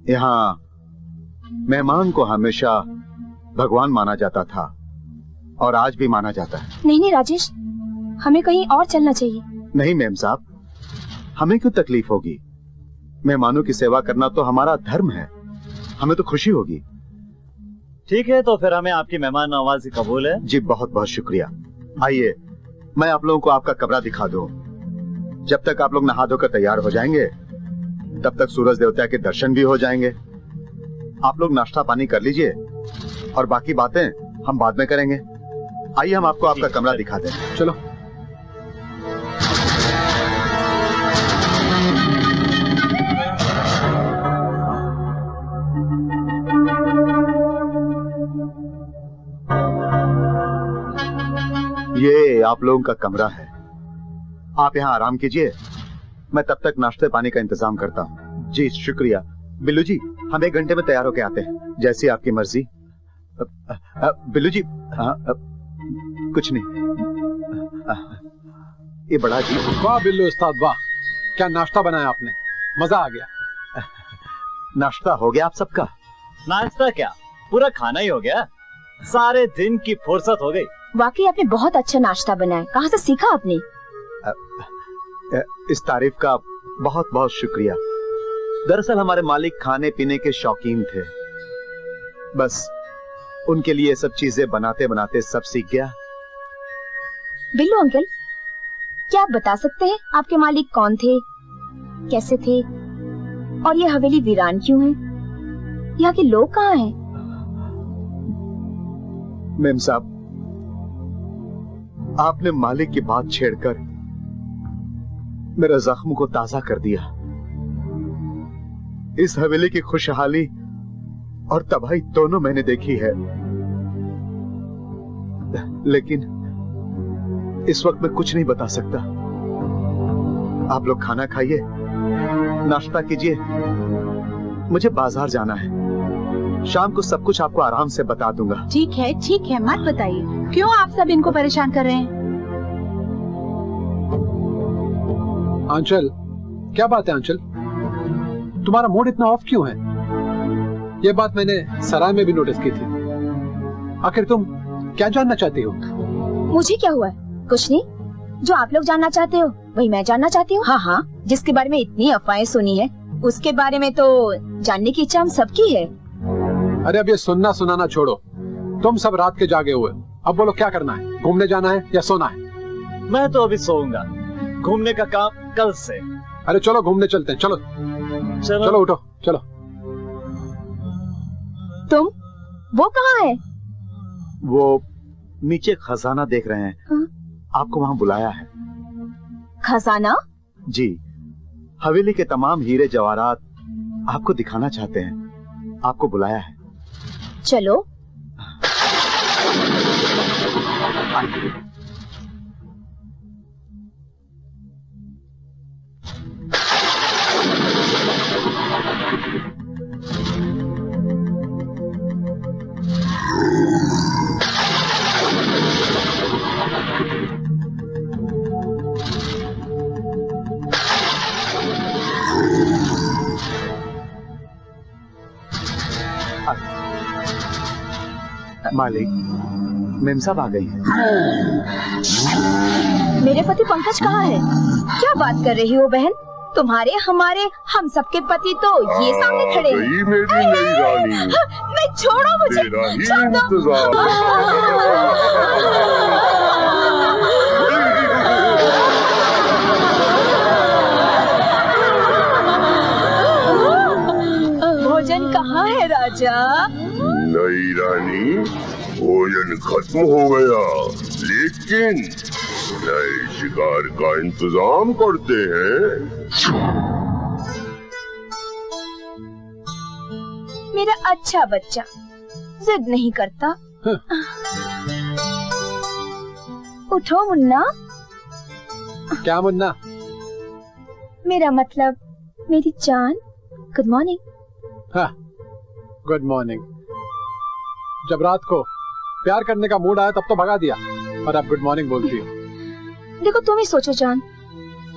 यहाँ मेहमान को हमेशा भगवान माना जाता था और आज भी माना जाता है। नहीं राजेश, हमें कहीं और चलना चाहिए। नहीं मेम साहब, हमें क्यों तकलीफ होगी? मेहमानों की सेवा करना तो हमारा धर्म है, हमें तो खुशी होगी। ठीक है, तो फिर हमें आपकी मेहमान नवाजी कबूल है। जी बहुत बहुत शुक्रिया। आइए मैं आप लोगों को आपका कमरा दिखा दूं। जब तक आप लोग नहा धोकर तैयार हो जाएंगे तब तक सूरज देवता के दर्शन भी हो जाएंगे। आप लोग नाश्ता पानी कर लीजिए और बाकी बातें हम बाद में करेंगे। आइए हम आपको आपका कमरा दिखा दें। चलो। ये आप लोगों का कमरा है, आप यहाँ आराम कीजिए, मैं तब तक नाश्ते पानी का इंतजाम करता हूँ। जी शुक्रिया। बिल्लू जी, हम 1 घंटे में तैयार होके आते हैं, जैसी आपकी मर्जी। बिल्लू जी, कुछ नहीं। ये बड़ा जी। वाह बिल्लू उस्ताद वाह, क्या नाश्ता बनाया आपने, मजा आ गया। नाश्ता हो गया आप सबका? नाश्ता क्या, पूरा खाना ही हो गया। सारे दिन की फुर्सत हो गई। वाकई आपने बहुत अच्छा नाश्ता बनाया, कहाँ से सीखा आपने? इस तारीफ का बहुत बहुत शुक्रिया। दरअसल हमारे मालिक खाने पीने के शौकीन थे, बस उनके लिए सब चीजें बनाते बनाते सब सीख गया। बिल्लू अंकल, क्या आप बता सकते हैं आपके मालिक कौन थे, कैसे थे, और ये हवेली वीरान क्यों है? यहाँ के लोग कहाँ हैं? मेम साहब, आपने मालिक की बात छेड़कर मेरा जख्म को ताजा कर दिया। इस हवेली की खुशहाली और तबाही दोनों मैंने देखी है, लेकिन इस वक्त मैं कुछ नहीं बता सकता। आप लोग खाना खाइए, नाश्ता कीजिए, मुझे बाजार जाना है। शाम को सब कुछ आपको आराम से बता दूंगा। ठीक है, मत बताइए, क्यों आप सब इनको परेशान कर रहे हैं? आंचल, क्या बात है आंचल, तुम्हारा मूड इतना ऑफ क्यों है? ये बात मैंने सराय में भी नोटिस की थी। आखिर तुम क्या जानना चाहती हो? मुझे क्या हुआ? कुछ नहीं, जो आप लोग जानना चाहते हो वही मैं जानना चाहती हूँ। हाँ, जिसके बारे में इतनी अफवाहें सुनी है उसके बारे में तो जानने की इच्छा हम सबकी है। अरे अब ये सुनना सुनाना छोड़ो, तुम सब रात के जागे हुए, अब बोलो क्या करना है? घूमने जाना है या सोना है? मैं तो अभी सोऊंगा, घूमने का काम कल से। अरे चलो घूमने चलते हैं, चलो चलो उठो चलो। तुम वो कहाँ है? नीचे खजाना देख रहे हैं। हाँ? आपको वहां बुलाया है। खजाना? जी, हवेली के तमाम हीरे जवाहरात आपको दिखाना चाहते हैं। आपको बुलाया है। चलो। मालिक, मेम साहब आ गई हैं। मेरे पति पंकज कहाँ है? क्या बात कर रही हो बहन? तुम्हारे, हमारे, हम सबके पति तो ये सामने खड़े हैं। मेरी नई रानी। मैं छोड़ो मुझे। तेरा ही इंतजार। भोजन कहाँ है राजा? नई रानी, भोजन खत्म हो गया, लेकिन नए शिकार का इंतजाम करते हैं। मेरा अच्छा बच्चा जिद नहीं करता। उठो मुन्ना। क्या मुन्ना? मेरा मतलब मेरी जान। Good morning. हाँ, गुड मॉर्निंग। जब रात को प्यार करने का मूड आया तब तो भगा दिया, और अब गुड मॉर्निंग बोलती हो। देखो तुम ही सोचो जान,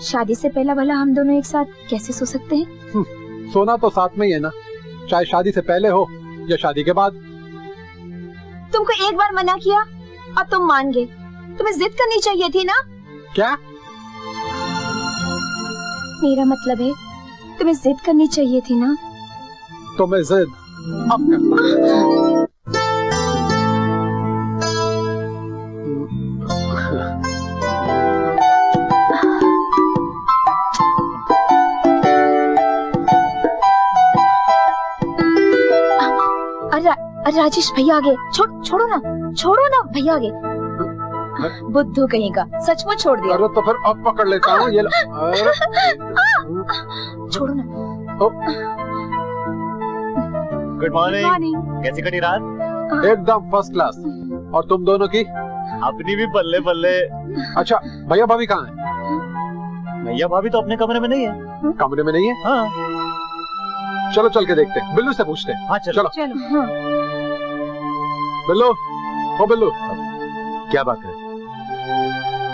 शादी से पहला भला हम दोनों एक साथ कैसे सो सकते हैं? सोना तो साथ में ही है ना, चाहे शादी से पहले हो या शादी के बाद। तुमको एक बार मना किया और तुम मान गए। तुम्हें जिद करनी चाहिए थी ना? क्या? मेरा मतलब है तुम्हें जिद करनी चाहिए थी ना? तो मैं जिद अब करता। अरे राजेश भैया आगे। छोड़ो ना भैया आगे। बुद्धू कहीं का, सचमुच छोड़ दिया। अरे तो फिर अब पकड़ लेता हूँ। ये छोड़ो ना। Good morning. कैसी कटी रात? एकदम फर्स्ट क्लास। और तुम दोनों की? अपनी भी बल्ले बल्ले। अच्छा, भैया भाभी कहाँ है? भैया भाभी तो अपने कमरे में नहीं है। कमरे में नहीं है? हाँ। चलो चल के देखते हैं, बिल्लू से पूछते हैं। हाँ चलो। हाँ। बिल्लू, ओ बिल्लू, क्या बात है?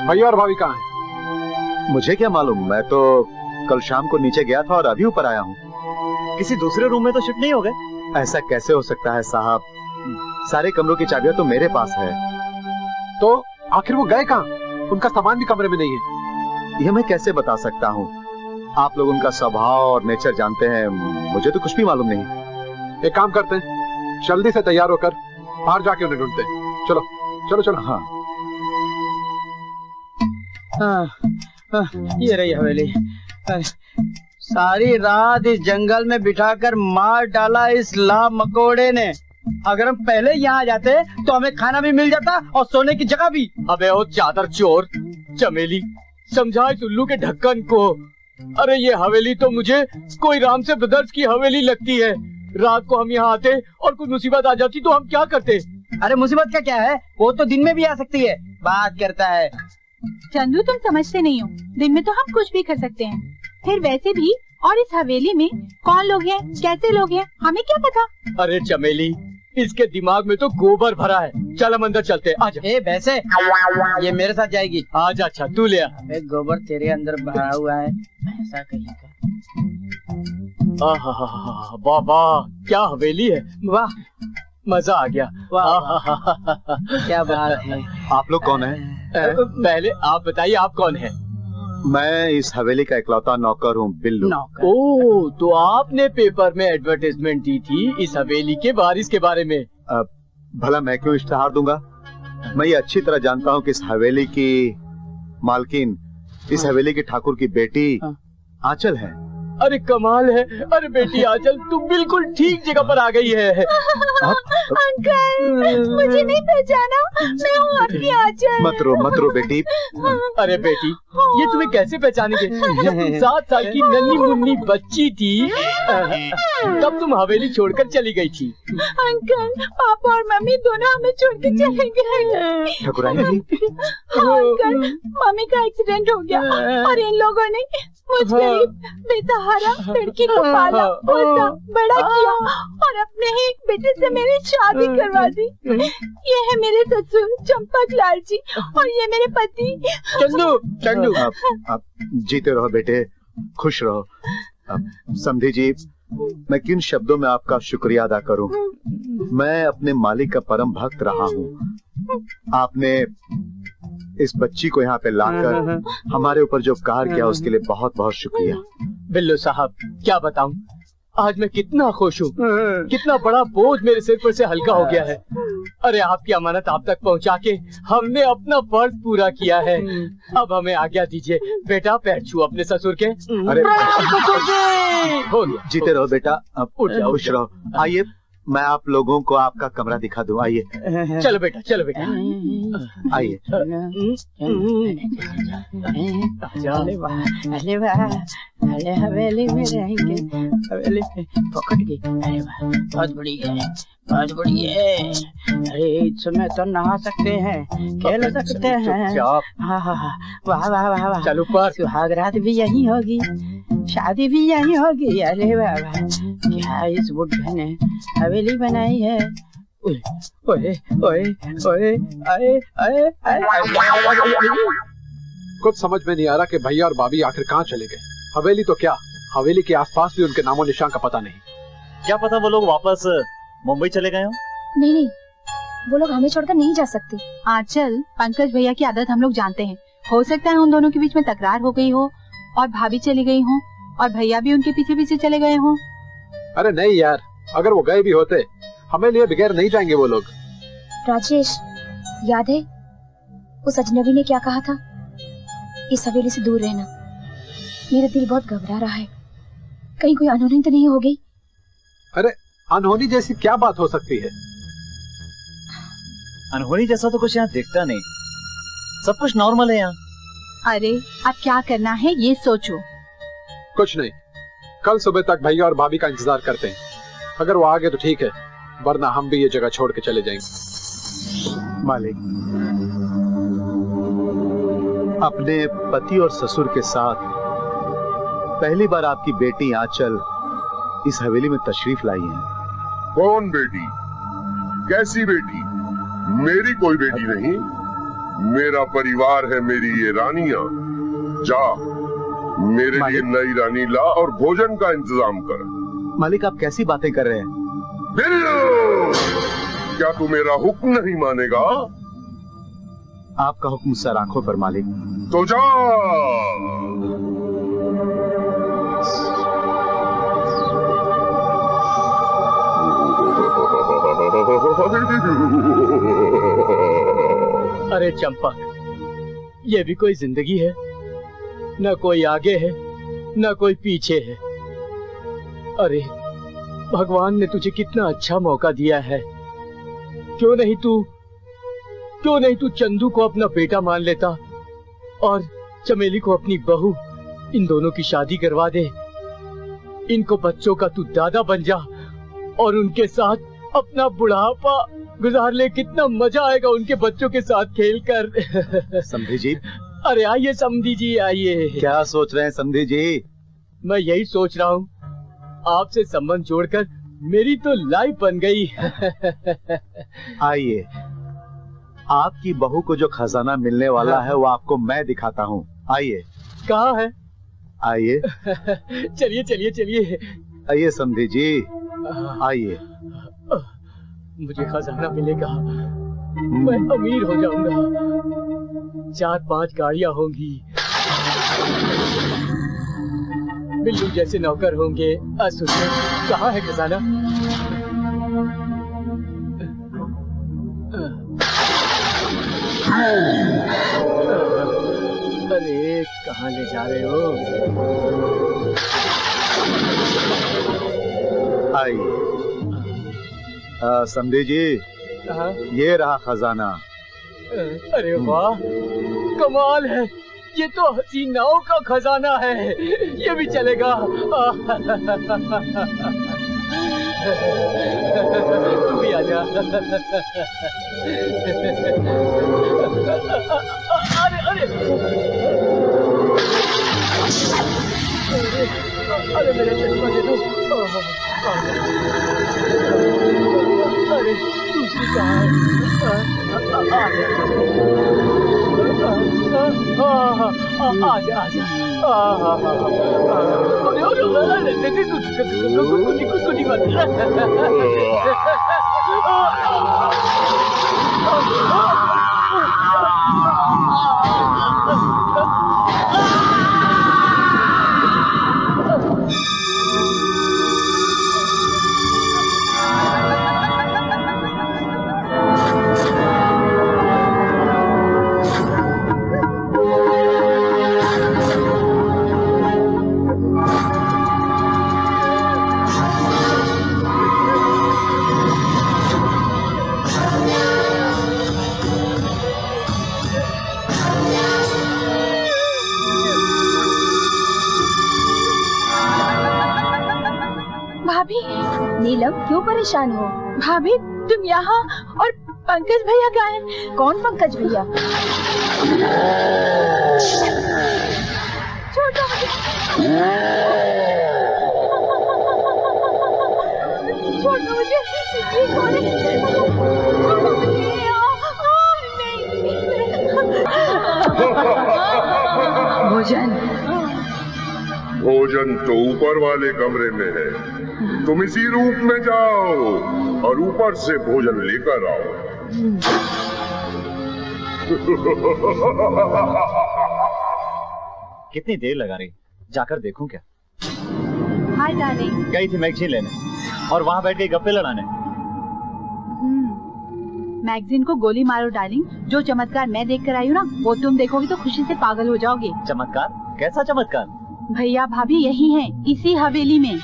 भैया और भाभी कहाँ हैं? मुझे क्या मालूम, मैं तो कल शाम को नीचे गया था और अभी ऊपर आया हूँ। किसी दूसरे रूम में तो शिफ्ट नहीं हो गए? ऐसा कैसे हो सकता है साहब, सारे कमरों की चाबियां तो मेरे पास है। तो आखिर वो गए कहाँ? उनका सामान भी कमरे में नहीं है। यह मैं कैसे बता सकता हूँ? आप लोग उनका स्वभाव और नेचर जानते हैं, मुझे तो कुछ भी मालूम नहीं। एक काम करते हैं, जल्दी से तैयार होकर बाहर जाके उन्हें ढूंढते हैं। चलो चलो चलो। हाँ। ये रही हवेली। सारी रात इस जंगल में बिठाकर मार डाला इस लाभ मकोड़े ने। अगर हम पहले यहाँ आ जाते तो हमें खाना भी मिल जाता और सोने की जगह भी। अबे ओ चादर चोर, चमेली, समझाए उल्लू के ढक्कन को। अरे ये हवेली तो मुझे कोई राम से ब्रदर्स की हवेली लगती है। रात को हम यहाँ आते और कुछ मुसीबत आ जाती तो हम क्या करते? अरे मुसीबत का क्या है, वो तो दिन में भी आ सकती है। बात करता है। चंदू, तुम समझते नहीं हो, दिन में तो हम कुछ भी कर सकते हैं। फिर वैसे भी, और इस हवेली में कौन लोग हैं, कैसे लोग हैं, हमें क्या पता? अरे चमेली, इसके दिमाग में तो गोबर भरा है। चल हम अंदर चलते, आजा। ए वैसे ये मेरे साथ जाएगी। आजा। अच्छा तू ले आ। गोबर तेरे अंदर भरा हुआ है, ऐसा कहीं का। बाबा क्या हवेली है, वाह मजा आ गया। क्या बात है। आप लोग कौन हैं? पहले आप बताइए, आप कौन हैं? मैं इस हवेली का इकलौता नौकर हूँ, बिल्लू। ओह, तो आपने पेपर में एडवर्टाइजमेंट दी थी इस हवेली के वारिस के बारे में। भला मैं क्यों इश्तिहार दूंगा? मैं ये अच्छी तरह जानता हूँ कि इस हवेली की मालकिन, इस हवेली की ठाकुर की बेटी आंचल है। अरे कमाल है। अरे बेटी आंचल, तू बिल्कुल ठीक जगह पर आ गई है। अंकल, मुझे नहीं पहचाना? मैं हूँ आपकी आंचल। मत रो बेटी। अरे बेटी, ये तुम्हें कैसे पहचानेंगे? जब तुम 7 साल की नन्ही मुन्नी बच्ची थी तब तुम हवेली छोड़कर चली गई थी। अंकल, पापा और मम्मी दोनों हमें छोड़कर चले गए। ठकुराइन जी, अंकल, मम्मी का एक्सीडेंट हो गया और इन लोगों ने मुझ गरीब बेसहारा लड़की को पाला, पोसा, बड़ा किया और अपने ही एक बेटे से मेरी शादी करवा दी। ये है मेरे ससुर चंपक लाल जी और ये मेरे पति चंदू। आप जीते रहो बेटे, खुश रहो। समधी जी, मैं किन शब्दों में आपका शुक्रिया अदा करूं? मैं अपने मालिक का परम भक्त रहा हूं। आपने इस बच्ची को यहाँ पे लाकर हमारे ऊपर जो उपकार किया उसके लिए बहुत बहुत शुक्रिया। बिल्लो साहब, क्या बताऊं, आज मैं कितना खुश हूँ, कितना बड़ा बोझ मेरे सिर पर से हल्का हो गया है। अरे आपकी अमानत आप तक पहुँचा के हमने अपना फर्ज पूरा किया है। अब हमें आज्ञा दीजिए। बेटा पैर छू अपने ससुर के। अरे हो गया। जीते रहो बेटा, उठ जाओ, खुश रहो। आइए, मैं आप लोगों को आपका कमरा दिखा दूं। आइए। चलो बेटा, चलो बेटा, आइए। अरे हवेली में रहेंगे, हवेली में पकड़ गई। अरे वाह, बहुत बड़ी है, बहुत बड़ी है। अरे इस समय तो नहा सकते हैं, खेल सकते हैं। हाँ हाँ हाँ, वाह वाह वाह वाह। चलो पर सुहाग रात भी यही होगी, शादी भी यही होगी। अरे वाह वाह, क्या इस बुढ़े ने हवेली बनाई है। ओए ओए ओए ओए, आए आए आए। कुछ समझ में नहीं आ रहा कि भैया और भाभी आखिर कहाँ चले गए। हवेली तो क्या, हवेली के आसपास भी उनके नामो निशान का पता नहीं। क्या पता वो लोग वापस मुंबई चले गए हो। नहीं नहीं, वो लोग हमें छोड़कर नहीं जा सकते। आंचल, पंकज भैया की आदत हम लोग जानते हैं। हो सकता है उन दोनों के बीच में तकरार हो गई हो और भाभी चली गई हो और भैया भी उनके पीछे पीछे चले गए हो। अरे नहीं यार, अगर वो गए भी होते हमें लिए बगैर नहीं जाएंगे वो लोग। राजेश, याद है उस अजनबी ने क्या कहा था? इस हवेली से दूर रहना। मेरा दिल बहुत घबरा रहा है, कहीं कोई अनहोनी तो नहीं हो गई? अरे अनहोनी जैसी क्या बात हो सकती है? अनहोनी जैसा तो कुछ यहाँ दिखता नहीं, सब कुछ नॉर्मल है यहाँ। अरे अब क्या करना है ये सोचो। कुछ नहीं, कल सुबह तक भैया और भाभी का इंतजार करते हैं। अगर वो आ गए तो ठीक है, वरना हम भी ये जगह छोड़ के चले जाएंगे। मालिक, अपने पति और ससुर के साथ पहली बार आपकी बेटी आंचल इस हवेली में तशरीफ लाई है। कौन बेटी? कैसी बेटी? मेरी कोई बेटी नहीं, मेरा परिवार है, मेरी ये रानियां। जा मेरे लिए नई रानी ला और भोजन का इंतजाम कर। मालिक, आप कैसी बातें कर रहे हैं? बिल्लो, क्या तू मेरा हुक्म नहीं मानेगा? आपका हुक्म सर आंखों पर मालिक। तो जा। अरे चंपक, ये भी कोई जिंदगी है? न कोई आगे है न कोई पीछे है। अरे भगवान ने तुझे कितना अच्छा मौका दिया है। क्यों नहीं तू चंदू को अपना बेटा मान लेता और चमेली को अपनी बहू। इन दोनों की शादी करवा दे, इनको बच्चों का तू दादा बन जा और उनके साथ अपना बुढ़ापा गुजार ले। कितना मजा आएगा उनके बच्चों के साथ खेलकर। समधी जी। अरे आइए समधी जी, आइए। क्या सोच रहे हैं समधी जी? मैं यही सोच रहा हूँ, आपसे संबंध जोड़कर मेरी तो लाइफ बन गई। आइए, आपकी बहू को जो खजाना मिलने वाला है वो आपको मैं दिखाता हूँ। आइए। कहाँ है? आइए। चलिए चलिए चलिए। आइए समधी जी, आइए। मुझे खजाना मिलेगा, मैं अमीर हो जाऊंगा, 4-5 गाड़ियां होंगी, बिल्लू जैसे नौकर होंगे। कहाँ है खजाना? अरे कहाँ ले जा रहे हो? आइए समधी जी, ये रहा खजाना। अरे वाह, कमाल है, ये तो हसीनाओं का खजाना है, ये भी चलेगा। तू भी आ जा। अरे अरे अरे मेरे चश्मा दे दो। अरे दूसरी कहाँ है? आजा आजा। कुछ मत। नीलम, क्यों परेशान हो? भाभी तुम यहाँ, और पंकज भैया कहाँ हैं? कौन पंकज भैया? छोड़ो मुझे, छोड़ो मुझे, ये कौन है? छोड़ो मुझे। भोजन तो ऊपर वाले कमरे में है, तुम इसी रूप में जाओ और ऊपर से भोजन लेकर आओ। कितनी देर लगा रही, जाकर देखूं क्या? Hi darling. गई थी मैगजीन लेने और वहां बैठ के गप्पे लड़ाने। मैगजीन को गोली मारो डार्लिंग, जो चमत्कार मैं देख कर आई हूँ ना, वो तुम देखोगी तो खुशी से पागल हो जाओगे। चमत्कार? कैसा चमत्कार? भैया भाभी यही हैं, इसी हवेली में।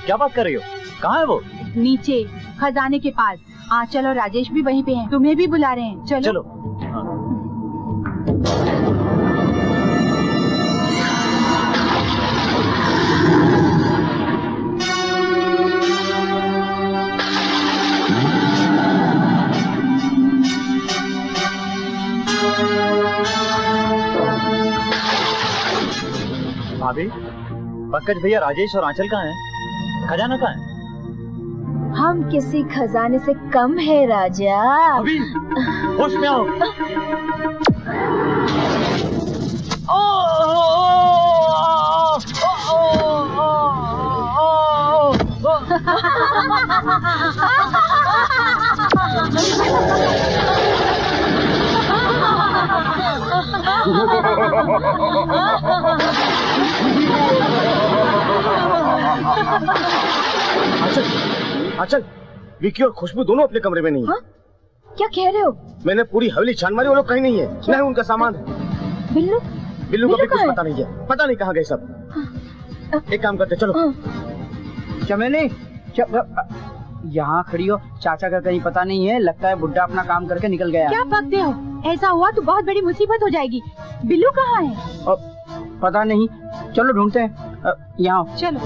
क्या बात कर रही हो? कहाँ है वो? नीचे खजाने के पास। आंचल और राजेश भी वहीं पे हैं, तुम्हें भी बुला रहे हैं। चलो चलो। भाभी, पंकज भैया, राजेश और आंचल कहाँ हैं? खजाना कहाँ है? हम किसी खजाने से कम है राजा। अभी होश में आओ। आंचल, विक्की और खुशबू दोनों अपने कमरे में नहीं है। हाँ? क्या कह रहे हो? मैंने पूरी हवेली छान मारी, वो लोग कहीं नहीं है, न उनका सामान है। बिल्लू? बिल्लू को भी कुछ पता नहीं है, पता नहीं कहाँ गए सब। एक काम करते, चलो। चमेली, यहाँ खड़ी हो, चाचा का कहीं पता नहीं है, लगता है बुड्ढा अपना काम करके निकल गया। क्या बकते हो? ऐसा हुआ तो बहुत बड़ी मुसीबत हो जाएगी। बिल्लू कहाँ है? पता नहीं, चलो ढूंढते हैं। यहाँ चलो।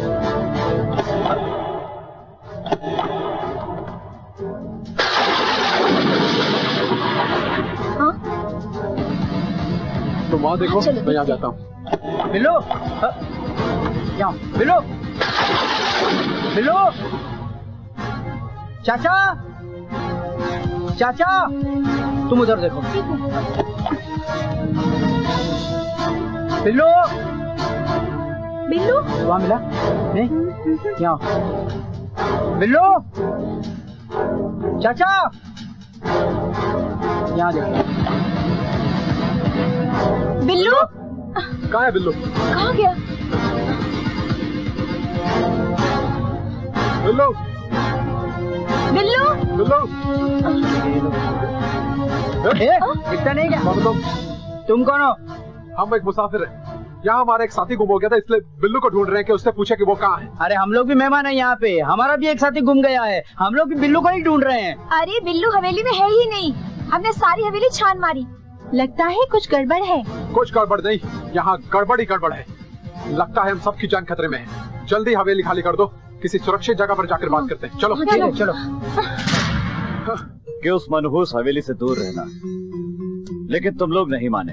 हाँ? तुम वहाँ देखो, मैं यहाँ जाता हूँ। बिल्लू, यहाँ बिल्लू, बिल्लू, चाचा, चाचा, तुम उधर देखो। बिल्लू, बिल्लू, वहाँ मिला नहीं? यहाँ बिल्लू, चाचा, यहाँ देखो। बिल्लू, कहाँ है बिल्लू? कहाँ गया? बिल्लू, बिल्लू, बिल्लू, दिखता नहीं क्या? तुम तुम कौन हो? हम एक मुसाफिर हैं। यहाँ हमारा एक साथी गुम हो गया था, इसलिए बिल्लू को ढूंढ रहे हैं कि उससे पूछे कि वो कहाँ है। अरे हम लोग भी मेहमान है यहाँ पे, हमारा भी एक साथी गुम गया है, हम लोग भी बिल्लू को ही ढूंढ रहे हैं। अरे बिल्लू हवेली में है ही नहीं, हमने सारी हवेली छान मारी। लगता है कुछ गड़बड़ है। कुछ गड़बड़ नहीं, यहाँ गड़बड़ ही गड़बड़ है। लगता है हम सबकी जान खतरे में है। जल्दी हवेली खाली कर दो, किसी सुरक्षित जगह पर जाकर बात करते हैं। चलो चलो चलो। कि उस मनहूस हवेली से दूर रहना, लेकिन तुम लोग नहीं माने।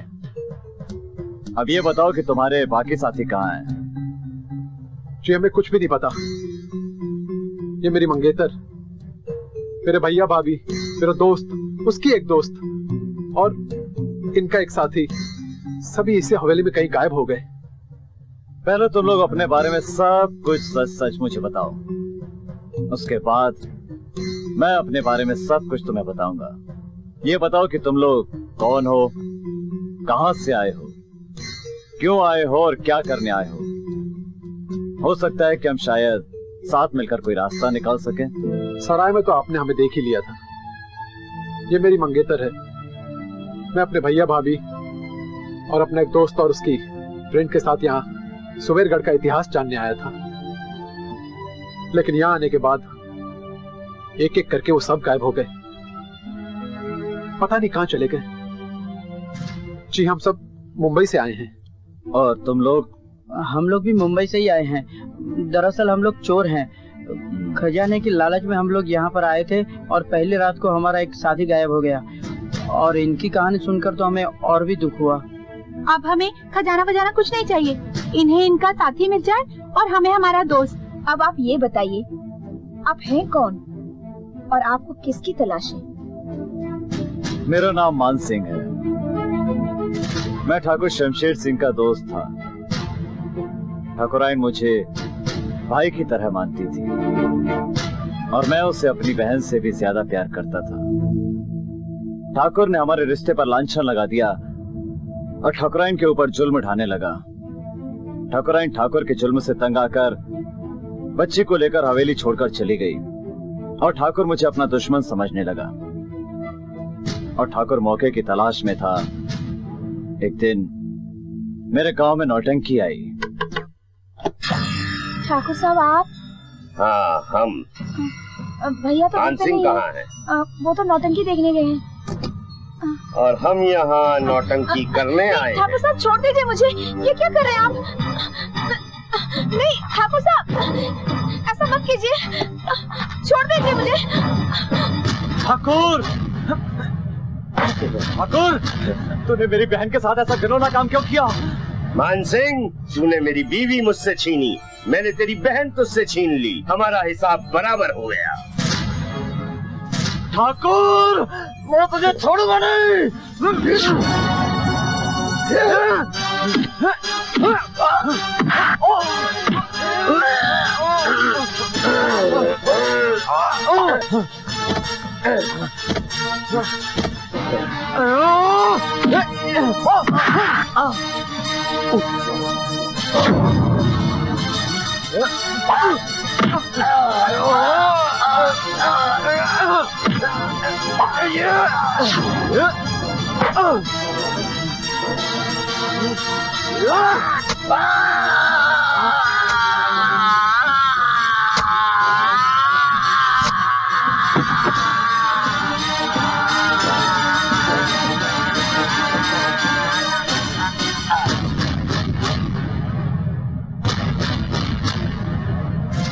अब ये बताओ कि तुम्हारे बाकी साथी कहाँ हैं? जी हमें कुछ भी नहीं पता। ये मेरी मंगेतर, मेरे भैया भाभी, मेरा दोस्त, उसकी एक दोस्त और इनका एक साथी, सभी इसी हवेली में कहीं गायब हो गए। पहले तुम लोग अपने बारे में सब कुछ सच सच मुझे बताओ, उसके बाद मैं अपने बारे में सब कुछ तुम्हें बताऊंगा। ये बताओ कि तुम लोग कौन हो, कहां से आए हो, क्यों आए हो और क्या करने आए हो सकता है कि हम शायद साथ मिलकर कोई रास्ता निकाल सकें। सराय में तो आपने हमें देख ही लिया था। ये मेरी मंगेतर है। मैं अपने भैया भाभी और अपने एक दोस्त और उसकी फ्रेंड के साथ यहाँ सुमेरगढ़ का इतिहास जानने आया था, लेकिन यहाँ आने के बाद एक एक करके वो सब गायब हो गए। पता नहीं कहाँ चले गए। जी हम सब मुंबई से आए हैं। और तुम लोग? हम लोग भी मुंबई से ही आए हैं। दरअसल हम लोग चोर हैं। खजाने की लालच में हम लोग यहाँ पर आए थे और पहली रात को हमारा एक साथी गायब हो गया, और इनकी कहानी सुनकर तो हमें और भी दुख हुआ। अब हमें खजाना वजाना कुछ नहीं चाहिए, इन्हें इनका साथी मिल जाए और हमें हमारा दोस्त। अब आप ये बताइए, आप हैं कौन और आपको किसकी तलाश है? मेरा नाम मान सिंह है। मैं ठाकुर शमशेर सिंह का दोस्त था। ठाकुराइन मुझे भाई की तरह मानती थी और मैं उसे अपनी बहन से भी ज्यादा प्यार करता था। ठाकुर ने हमारे रिश्ते पर लांछन लगा दिया और ठाकुराइन के ऊपर जुल्म ढाने लगा। ठाकुराइन ठाकुर के जुल्म से तंग आकर बच्ची को लेकर हवेली छोड़कर चली गई और ठाकुर मुझे अपना दुश्मन समझने लगा। और ठाकुर मौके की तलाश में था। एक दिन मेरे गांव में नौटंकी आई। ठाकुर साहब आप? हाँ हम। भैया तो मान सिंह कहाँ है? वो तो नौटंकी देखने गए हैं। और हम यहाँ नौटंकी करने आए। ठाकुर साहब छोड़ दीजिए मुझे, ये क्या कर रहे हैं आप? नहीं ठाकुर साहब, ऐसा मत कीजिए, छोड़ दीजिए मुझे। ठाकुर, ठाकुर, तूने मेरी बहन के साथ ऐसा घिनौना काम क्यों किया? मान सिंह, तूने मेरी बीवी मुझसे छीनी, मैंने तेरी बहन तुझसे छीन ली, हमारा हिसाब बराबर हो गया। ठाकुर, मैं तुझे छोड़ूंगा नहीं।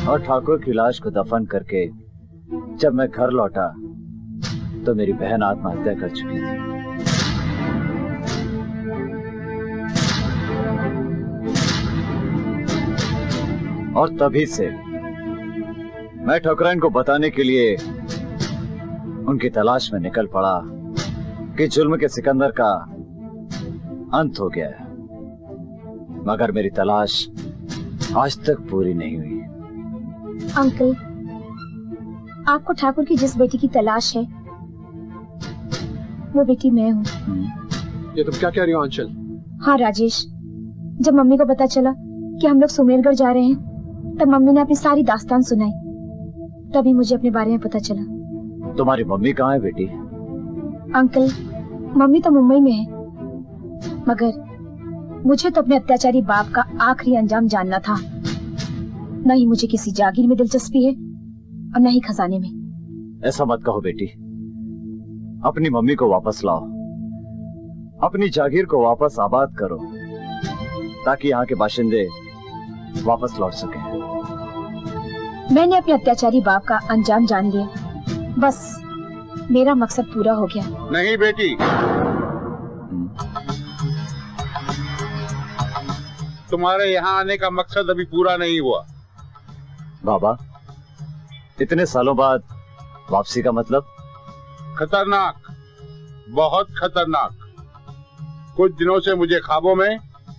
और ठाकुर की लाश को दफन करके जब मैं घर लौटा तो मेरी बहन आत्महत्या कर चुकी थी। और तभी से मैं ठाकुराइन को बताने के लिए उनकी तलाश में निकल पड़ा कि जुल्म के सिकंदर का अंत हो गया है, मगर मेरी तलाश आज तक पूरी नहीं हुई। अंकल, आपको ठाकुर की जिस बेटी की तलाश है वो बेटी मैं हूँ। ये तुम क्या कह रही हो आंचल? हाँ राजेश, जब मम्मी को पता चला कि हम लोग सुमेरगढ़ जा रहे हैं तब मम्मी ने अपनी सारी दास्तान सुनाई, तभी मुझे अपने बारे में पता चला। तुम्हारी मम्मी कहाँ है बेटी? अंकल, मम्मी तो मुंबई में है, मगर मुझे तो अपने अत्याचारी बाप का आखिरी अंजाम जानना था। न ही मुझे किसी जागीर में दिलचस्पी है और न ही खजाने में। ऐसा मत कहो बेटी, अपनी मम्मी को वापस लाओ, अपनी जागीर को वापस आबाद करो ताकि यहाँ के बाशिंदे वापस लौट सके। मैंने अपने अत्याचारी बाप का अंजाम जान लिया, बस मेरा मकसद पूरा हो गया। नहीं बेटी, तुम्हारे यहाँ आने का मकसद अभी पूरा नहीं हुआ। बाबा, इतने सालों बाद वापसी का मतलब? खतरनाक, बहुत खतरनाक। कुछ दिनों से मुझे ख्वाबों में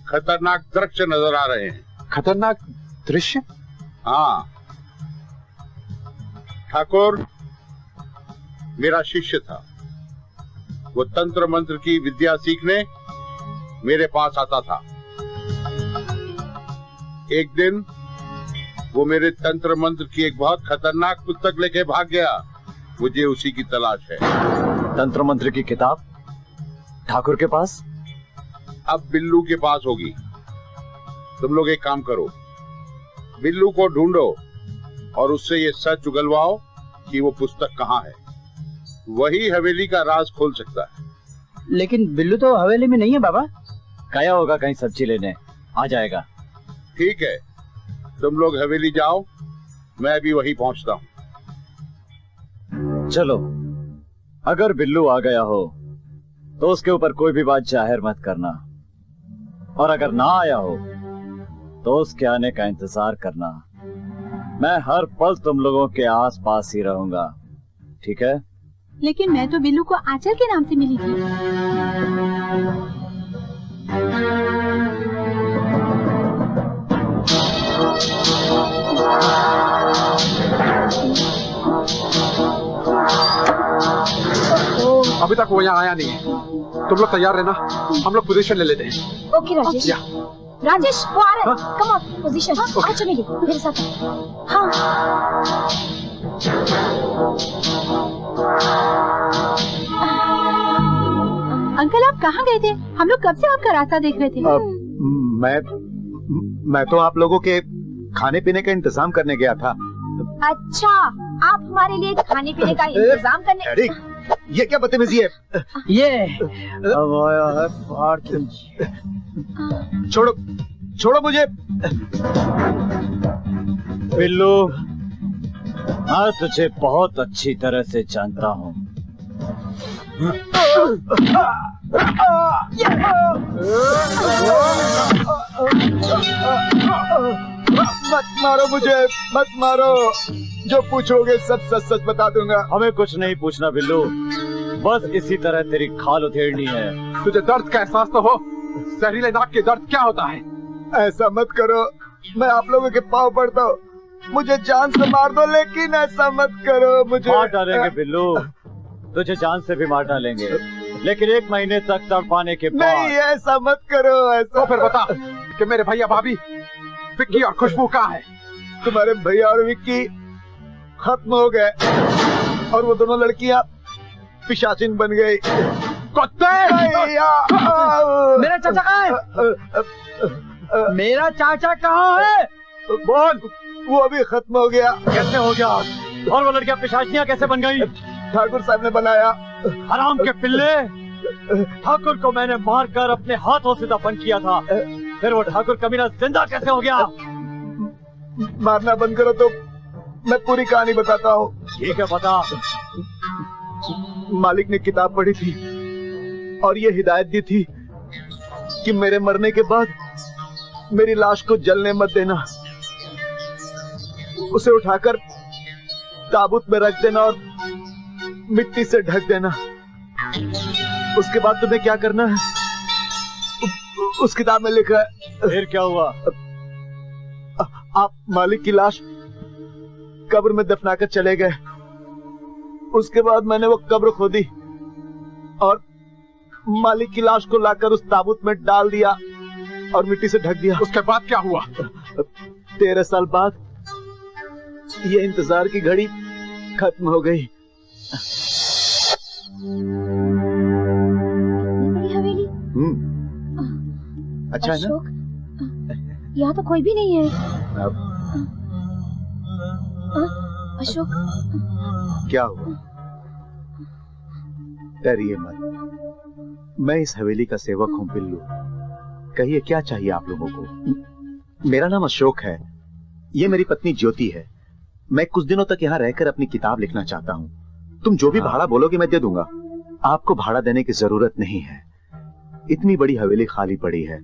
खतरनाक दृश्य नजर आ रहे हैं। खतरनाक दृश्य? हाँ, ठाकुर मेरा शिष्य था। वो तंत्र मंत्र की विद्या सीखने मेरे पास आता था। एक दिन वो मेरे तंत्र मंत्र की एक बहुत खतरनाक पुस्तक लेके भाग गया। मुझे उसी की तलाश है। तंत्र मंत्र की किताब ठाकुर के पास? अब बिल्लू के पास होगी। तुम लोग एक काम करो, बिल्लू को ढूंढो और उससे ये सच उगलवाओ कि वो पुस्तक कहाँ है। वही हवेली का राज खोल सकता है। लेकिन बिल्लू तो हवेली में नहीं है बाबा। गया होगा कहीं सब्जी लेने, आ जाएगा। ठीक है, तुम लोग हवेली जाओ, मैं भी वही पहुंचता हूँ। चलो, अगर बिल्लू आ गया हो तो उसके ऊपर कोई भी बात जाहिर मत करना, और अगर ना आया हो तो उसके आने का इंतजार करना। मैं हर पल तुम लोगों के आस पास ही रहूंगा, ठीक है? लेकिन मैं तो बिल्लू को आंचल के नाम से मिली थी। अभी तक वो यहाँ आया नहीं है। तुम लोग तैयार रहना, हम लोग पोजीशन ले लेते हैं। ओके राजेश। राजेश वो आ रहा है। Come on position. आओ चमेली मेरे साथ। हाँ। अंकल आप कहाँ गए थे? हम लोग कब से आपका रास्ता देख रहे थे। मैं तो आप लोगों के खाने पीने का इंतजाम करने गया था। अच्छा, आप हमारे लिए खाने पीने का इंतजाम करने। डैडी, ये क्या बदतमीजी है? ये अब आया है पार्थिव। छोड़ो, छोड़ो मुझे। बिल्लू, मैं तुझे बहुत अच्छी तरह से जानता हूँ। मत मारो मुझे, मत मारो। जो पूछोगे सब सच सच बता दूंगा। हमें कुछ नहीं पूछना बिल्लू, बस इसी तरह तेरी खाल उधेड़नी है। तुझे दर्द का एहसास तो हो? जहरीले नाक के दर्द क्या होता है? ऐसा मत करो, मैं आप लोगों के पाँव पड़ता हूँ। मुझे जान से मार दो, लेकिन ऐसा मत करो। मुझे मार डालेंगे बिल्लू, तुझे जान से भी मार डालेंगे, लेकिन 1 महीने तक तड़पाने के बाद। नहीं, ऐसा मत करो। ऐसा तो फिर बता कि मेरे भैया भाभी विक्की और खुशबू कहाँ है? तुम्हारे भैया और विक्की खत्म हो गए और वो दोनों लड़कियां पिशाचिन बन गई। कुत्ते! मेरा चाचा कहाँ है? मेरा चाचा कहाँ है? बोल। वो अभी खत्म हो गया। कैसे हो गया? और वो लड़कियां पिशाचियां कैसे बन गई? ठाकुर साहब ने बनाया। हराम के पिल्ले, ठाकुर को मैंने मारकर अपने हाथों से दफन किया था, फिर वो ठाकुर कमीना जिंदा कैसे हो गया? मारना बंद करो तो मैं पूरी कहानी बताता हूँ। ठीक है, बता। मालिक ने किताब पढ़ी थी और ये हिदायत दी थी कि मेरे मरने के बाद मेरी लाश को जलने मत देना, उसे उठाकर ताबूत में रख देना और मिट्टी से ढक देना। उसके बाद तुम्हें क्या करना है उस किताब में लिखा है। फिर क्या हुआ? आप मालिक की लाश कब्र में दफनाकर चले गए। उसके बाद मैंने वो कब्र खोदी और मालिक की लाश को लाकर उस ताबूत में डाल दिया और मिट्टी से ढक दिया। उसके बाद क्या हुआ? 13 साल बाद ये इंतजार की घड़ी खत्म हो गई। बड़ी हवेली। अच्छा है अशोक, यहाँ तो कोई भी नहीं है। अशोक, क्या हुआ? डरिए मत, मैं इस हवेली का सेवक हूँ बिल्लू। कहिए क्या चाहिए आप लोगों को? मेरा नाम अशोक है, ये मेरी पत्नी ज्योति है। मैं कुछ दिनों तक यहाँ रहकर अपनी किताब लिखना चाहता हूँ। तुम जो भी भाड़ा बोलोगे मैं दे दूंगा। आपको भाड़ा देने की जरूरत नहीं है, इतनी बड़ी हवेली खाली पड़ी है,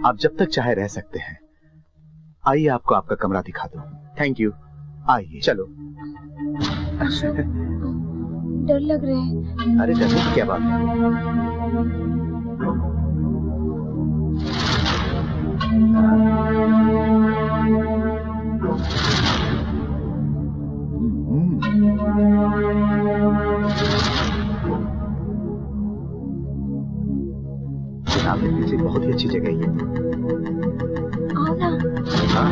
आप जब तक चाहे रह सकते हैं। आइए आपको आपका कमरा दिखा दूं। थैंक यू, आइए। चलो। डर लग रहा है। अरे डरने की क्या बात है? जनाब के पीछे बहुत ही अच्छी जगह है। आओ ना। हाँ।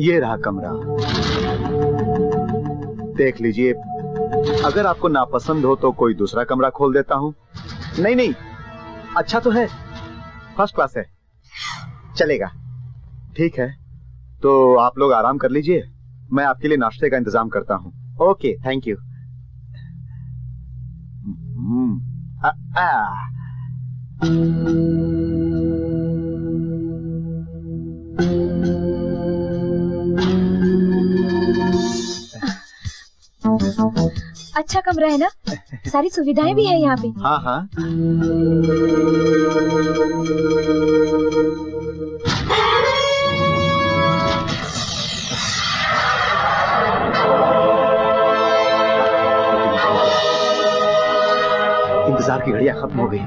ये रहा कमरा, देख लीजिए। अगर आपको नापसंद हो तो कोई दूसरा कमरा खोल देता हूं। नहीं नहीं, अच्छा तो है, फर्स्ट क्लास है, चलेगा। ठीक है, तो आप लोग आराम कर लीजिए, मैं आपके लिए नाश्ते का इंतजाम करता हूं। Okay, thank you. अच्छा कमरा है ना? सारी सुविधाएं भी है यहाँ पे। हाँ हाँ। इंतजार की घड़ियां खत्म हो गई।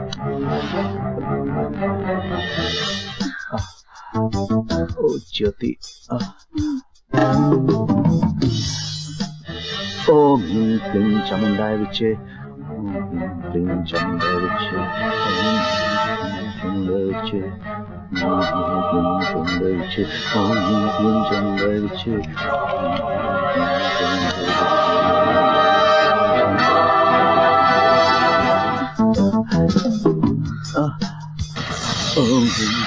ओ ज्योति, ओम ह्रीं क्लीं चामुंडाय विचे, ओम ह्रीं क्लीं चामुंडाय विचे, ओम ह्रीं क्लीं चामुंडाय विचे, ओम ह्रीं क्लीं चामुंडाय विचे, ओम ह्रीं क्लीं चामुंडाय विचे, ओम ह्रीं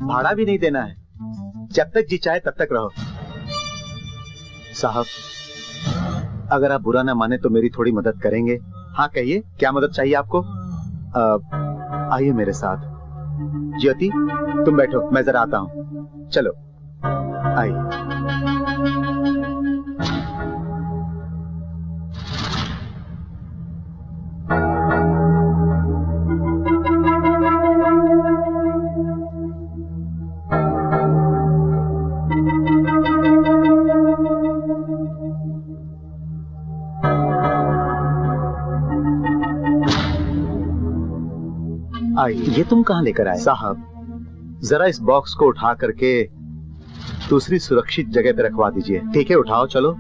भाड़ा भी नहीं देना है, जब तक जी चाहे तब तक रहो। साहब, अगर आप बुरा ना माने तो मेरी थोड़ी मदद करेंगे? हाँ कहिए, क्या मदद चाहिए आपको? आइए मेरे साथ। ज्योति तुम बैठो, मैं जरा आता हूँ। चलो आइए। ये तुम कहां लेकर आए? साहब, जरा इस बॉक्स को उठा करके दूसरी सुरक्षित जगह पे रखवा दीजिए। ठीक है, उठाओ चलो।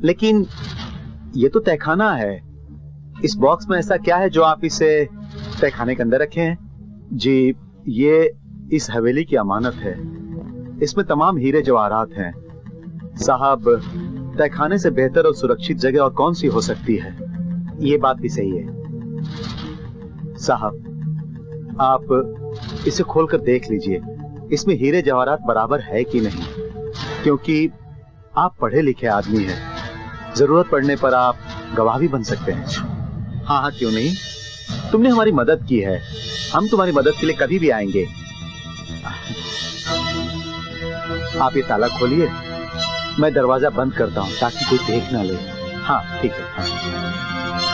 लेकिन ये तो तहखाना है, इस बॉक्स में ऐसा क्या है जो आप इसे तहखाने के अंदर रखे हैं? जी, ये इस हवेली की अमानत है, इसमें तमाम हीरे जवाहरात हैं। साहब, तहखाने से बेहतर और सुरक्षित जगह और कौन सी हो सकती है? ये बात भी सही है। साहब, आप इसे खोलकर देख लीजिए, इसमें हीरे जवाहरात बराबर है कि नहीं, क्योंकि आप पढ़े लिखे आदमी हैं, जरूरत पड़ने पर आप गवाह भी बन सकते हैं। हाँ हाँ, क्यों नहीं, तुमने हमारी मदद की है, हम तुम्हारी मदद के लिए कभी भी आएंगे। आप ये ताला खोलिए, मैं दरवाजा बंद करता हूँ ताकि कोई देख ना ले। हाँ ठीक है। हाँ।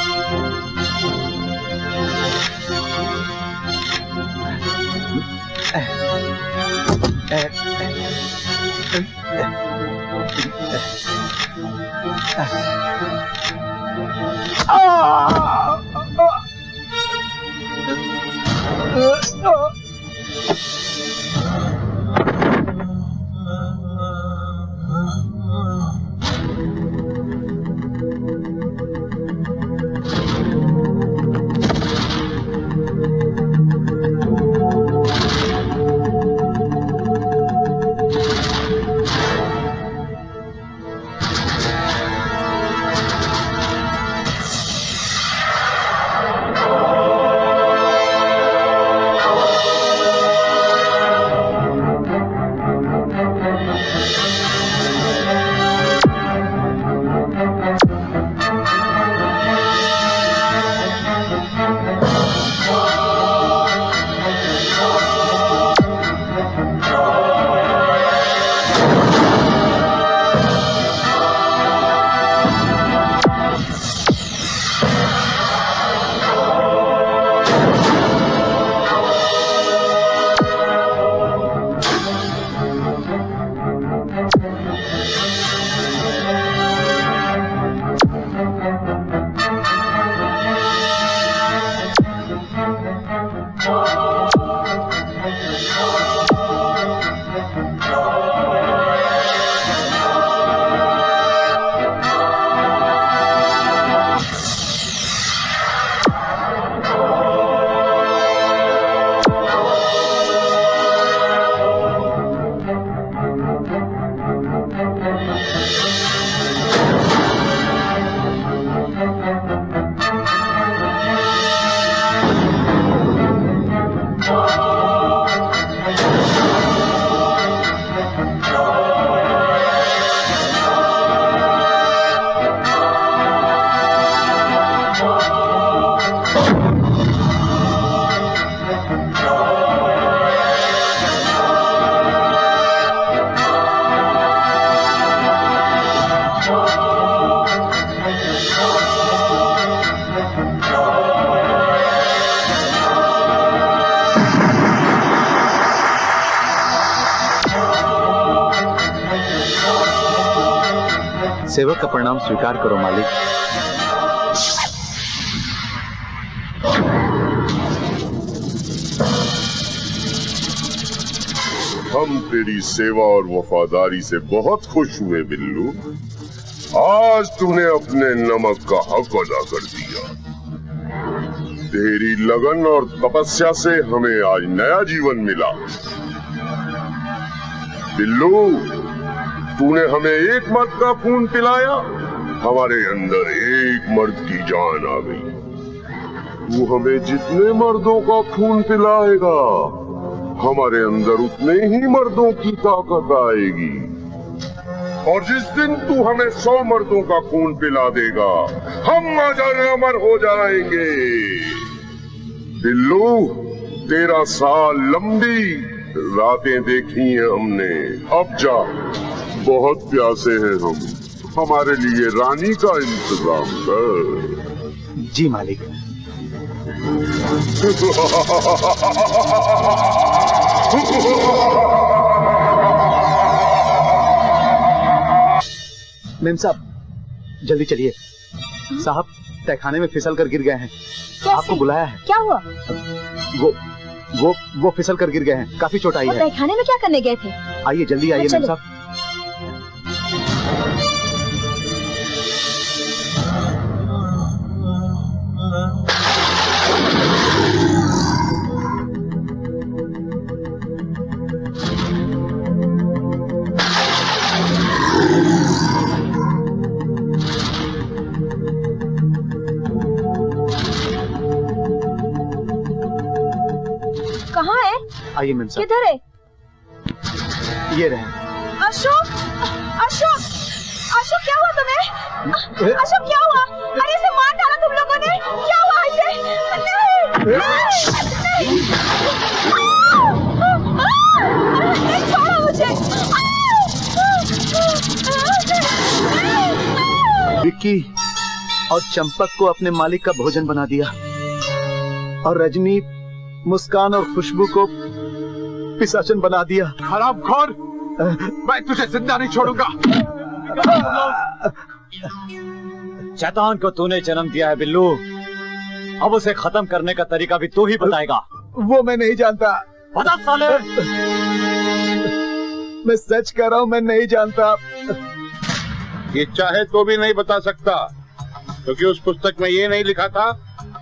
सेवक का प्रणाम स्वीकार करो मालिक। हम तेरी सेवा और वफादारी से बहुत खुश हुए बिल्लू। आज तूने अपने नमक का हक अदा कर दिया। तेरी लगन और तपस्या से हमें आज नया जीवन मिला। बिल्लू, तूने हमें एक मर्द का खून पिलाया, हमारे अंदर एक मर्द की जान आ गई। तू हमें जितने मर्दों का खून पिलाएगा, हमारे अंदर उतने ही मर्दों की ताकत आएगी। और जिस दिन तू हमें 100 मर्दों का खून पिला देगा, हम अजर अमर हो जाएंगे। बिल्लू, 13 साल लंबी रातें देखी हैं हमने। अब जा, बहुत प्यासे हैं हम, हमारे लिए रानी का इंतजाम कर। जी मालिक। मेम साहब, जल्दी चलिए। साहब तहखाने में फिसल कर गिर गए हैं। आपको बुलाया है। क्या हुआ? वो फिसल कर गिर गए हैं, काफी चोट आई है। तहखाने में क्या करने गए थे? आइए जल्दी आइए मेम साहब। आइए मेम साहब। किधर है? ये रहे। अशोक, अशोक, अशोक क्या हुआ तुम्हें? अशोक क्या हुआ? अरे इसे मार डाला तुम लोगों ने, क्या हुआ इसे? नहीं, छोड़ो मुझे। विक्की और चंपक को अपने मालिक का भोजन बना दिया और रजनी, मुस्कान और खुशबू को पिशाचन बना दिया। हरामखोर, मैं तुझे जिंदा नहीं छोड़ूंगा। शैतान को तूने जन्म दिया है बिल्लू, अब उसे खत्म करने का तरीका भी तू ही बताएगा। वो मैं नहीं जानता। बता साले। मैं सच कह रहा हूँ, मैं नहीं जानता। ये चाहे तो भी नहीं बता सकता, क्योंकि उस पुस्तक में ये नहीं लिखा था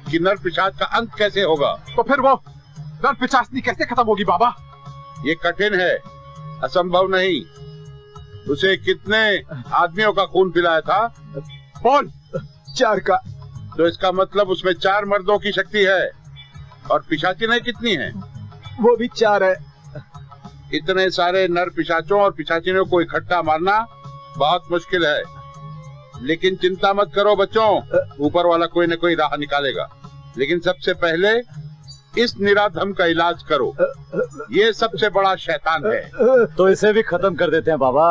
कि नर पिशाच का अंत कैसे होगा। तो फिर वो नर पिशाचनी कैसे खत्म होगी बाबा? ये कठिन है, असंभव नहीं। उसे कितने आदमियों का खून पिलाया था? बोल। 4 का। तो इसका मतलब उसमें 4 मर्दों की शक्ति है। और पिशाचिनें कितनी हैं? वो भी 4 है। इतने सारे नर पिशाचों और पिशाचिनों को इकट्ठा मारना बहुत मुश्किल है, लेकिन चिंता मत करो बच्चों, ऊपर वाला कोई न कोई राह निकालेगा। लेकिन सबसे पहले इस निराधम का इलाज करो, ये सबसे बड़ा शैतान है। तो इसे भी खत्म कर देते हैं बाबा।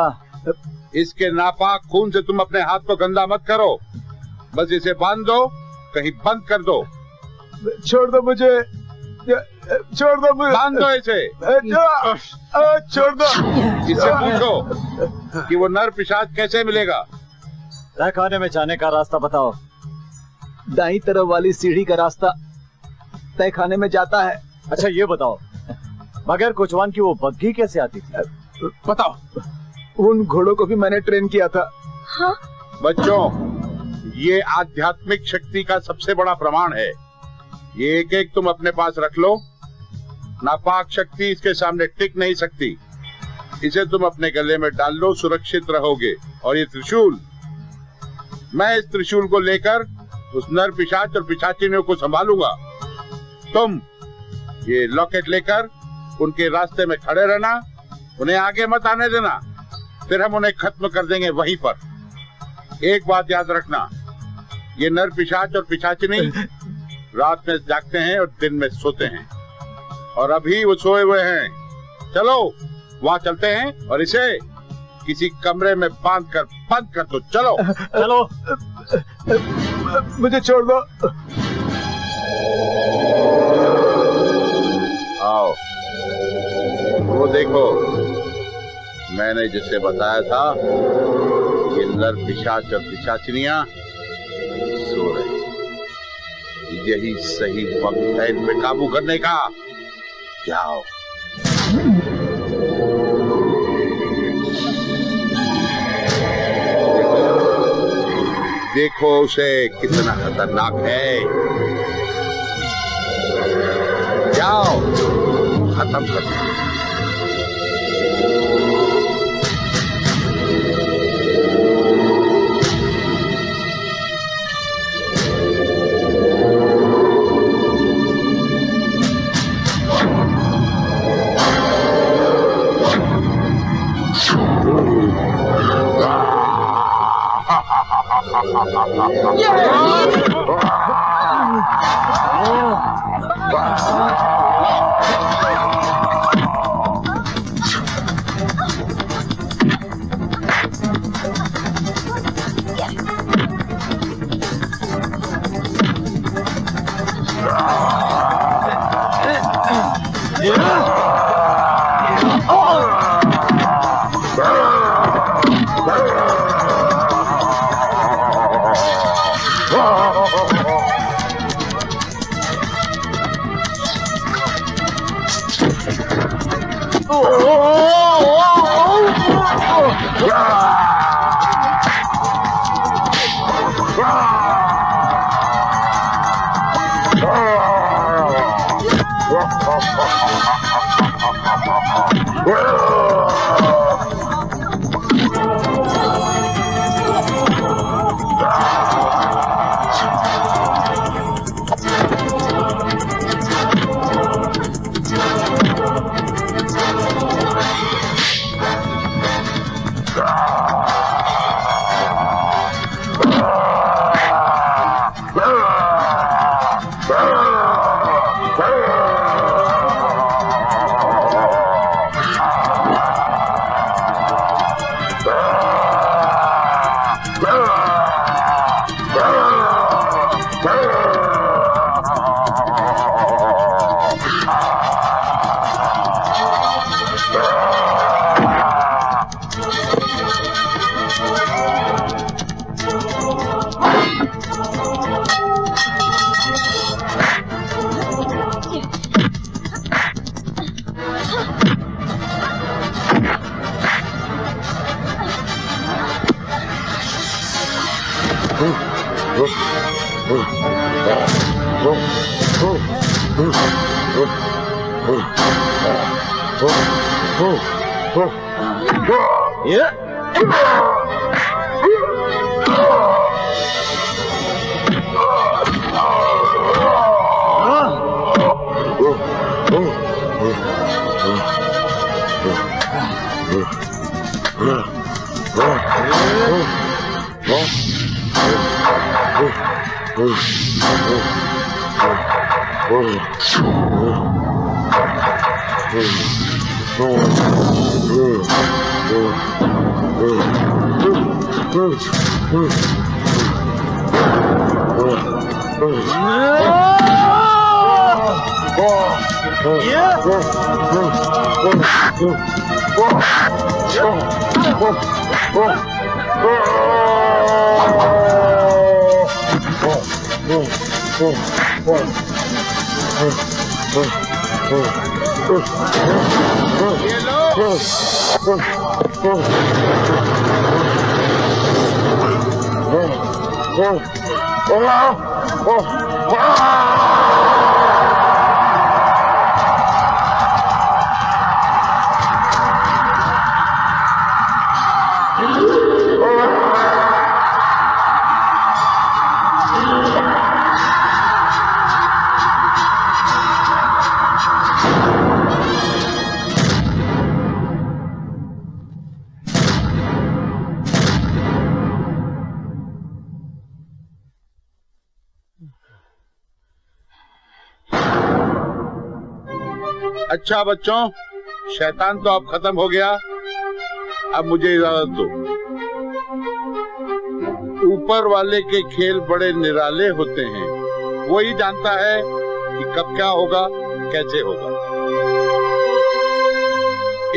इसके नापाक खून से तुम अपने हाथ को गंदा मत करो, बस इसे बांध दो, कहीं बंद कर दो। छोड़ दो मुझे, छोड़ दो मुझे। बांध दो इसे। छोड़ दो। इससे पूछो कि वो नर पिशाच कैसे मिलेगा। तहखाने में जाने का रास्ता बताओ। दाईं तरफ वाली सीढ़ी का रास्ता तहखाने में जाता है। अच्छा ये बताओ, बगैर कोचवान की वो बग्घी कैसे आती थी? बताओ। उन घोड़ों को भी मैंने ट्रेन किया था। हाँ? बच्चों, ये आध्यात्मिक शक्ति का सबसे बड़ा प्रमाण है। ये एक एक तुम अपने पास रख लो। नापाक शक्ति इसके सामने टिक नहीं सकती। इसे तुम अपने गले में डाल लो, सुरक्षित रहोगे। और ये त्रिशूल, मैं इस त्रिशूल को लेकर उस नर पिशाच और पिशाचिनियों को संभालूंगा। तुम ये लॉकेट लेकर उनके रास्ते में खड़े रहना, उन्हें आगे मत आने देना, फिर हम उन्हें खत्म कर देंगे वहीं पर। एक बात याद रखना, ये नर पिशाच और पिशाचिनी रात में जागते हैं और दिन में सोते हैं, और अभी वो सोए हुए हैं। चलो वहाँ चलते हैं और इसे किसी कमरे में बांध कर बंद कर दो। चलो चलो। मुझे छोड़ दो। आओ, वो देखो, मैंने जिसे बताया था, ये नर पिशाच और पिशाचिनियां सो रहे। यही सही वक्त है इन पे काबू करने का। जाओ। देखो उसे कितना खतरनाक है। जाओ, खत्म कर दो। अच्छा बच्चों, शैतान तो अब खत्म हो गया। अब मुझे इजाजत दो। ऊपर वाले के खेल बड़े निराले होते हैं, वही जानता है कि कब क्या होगा, कैसे होगा।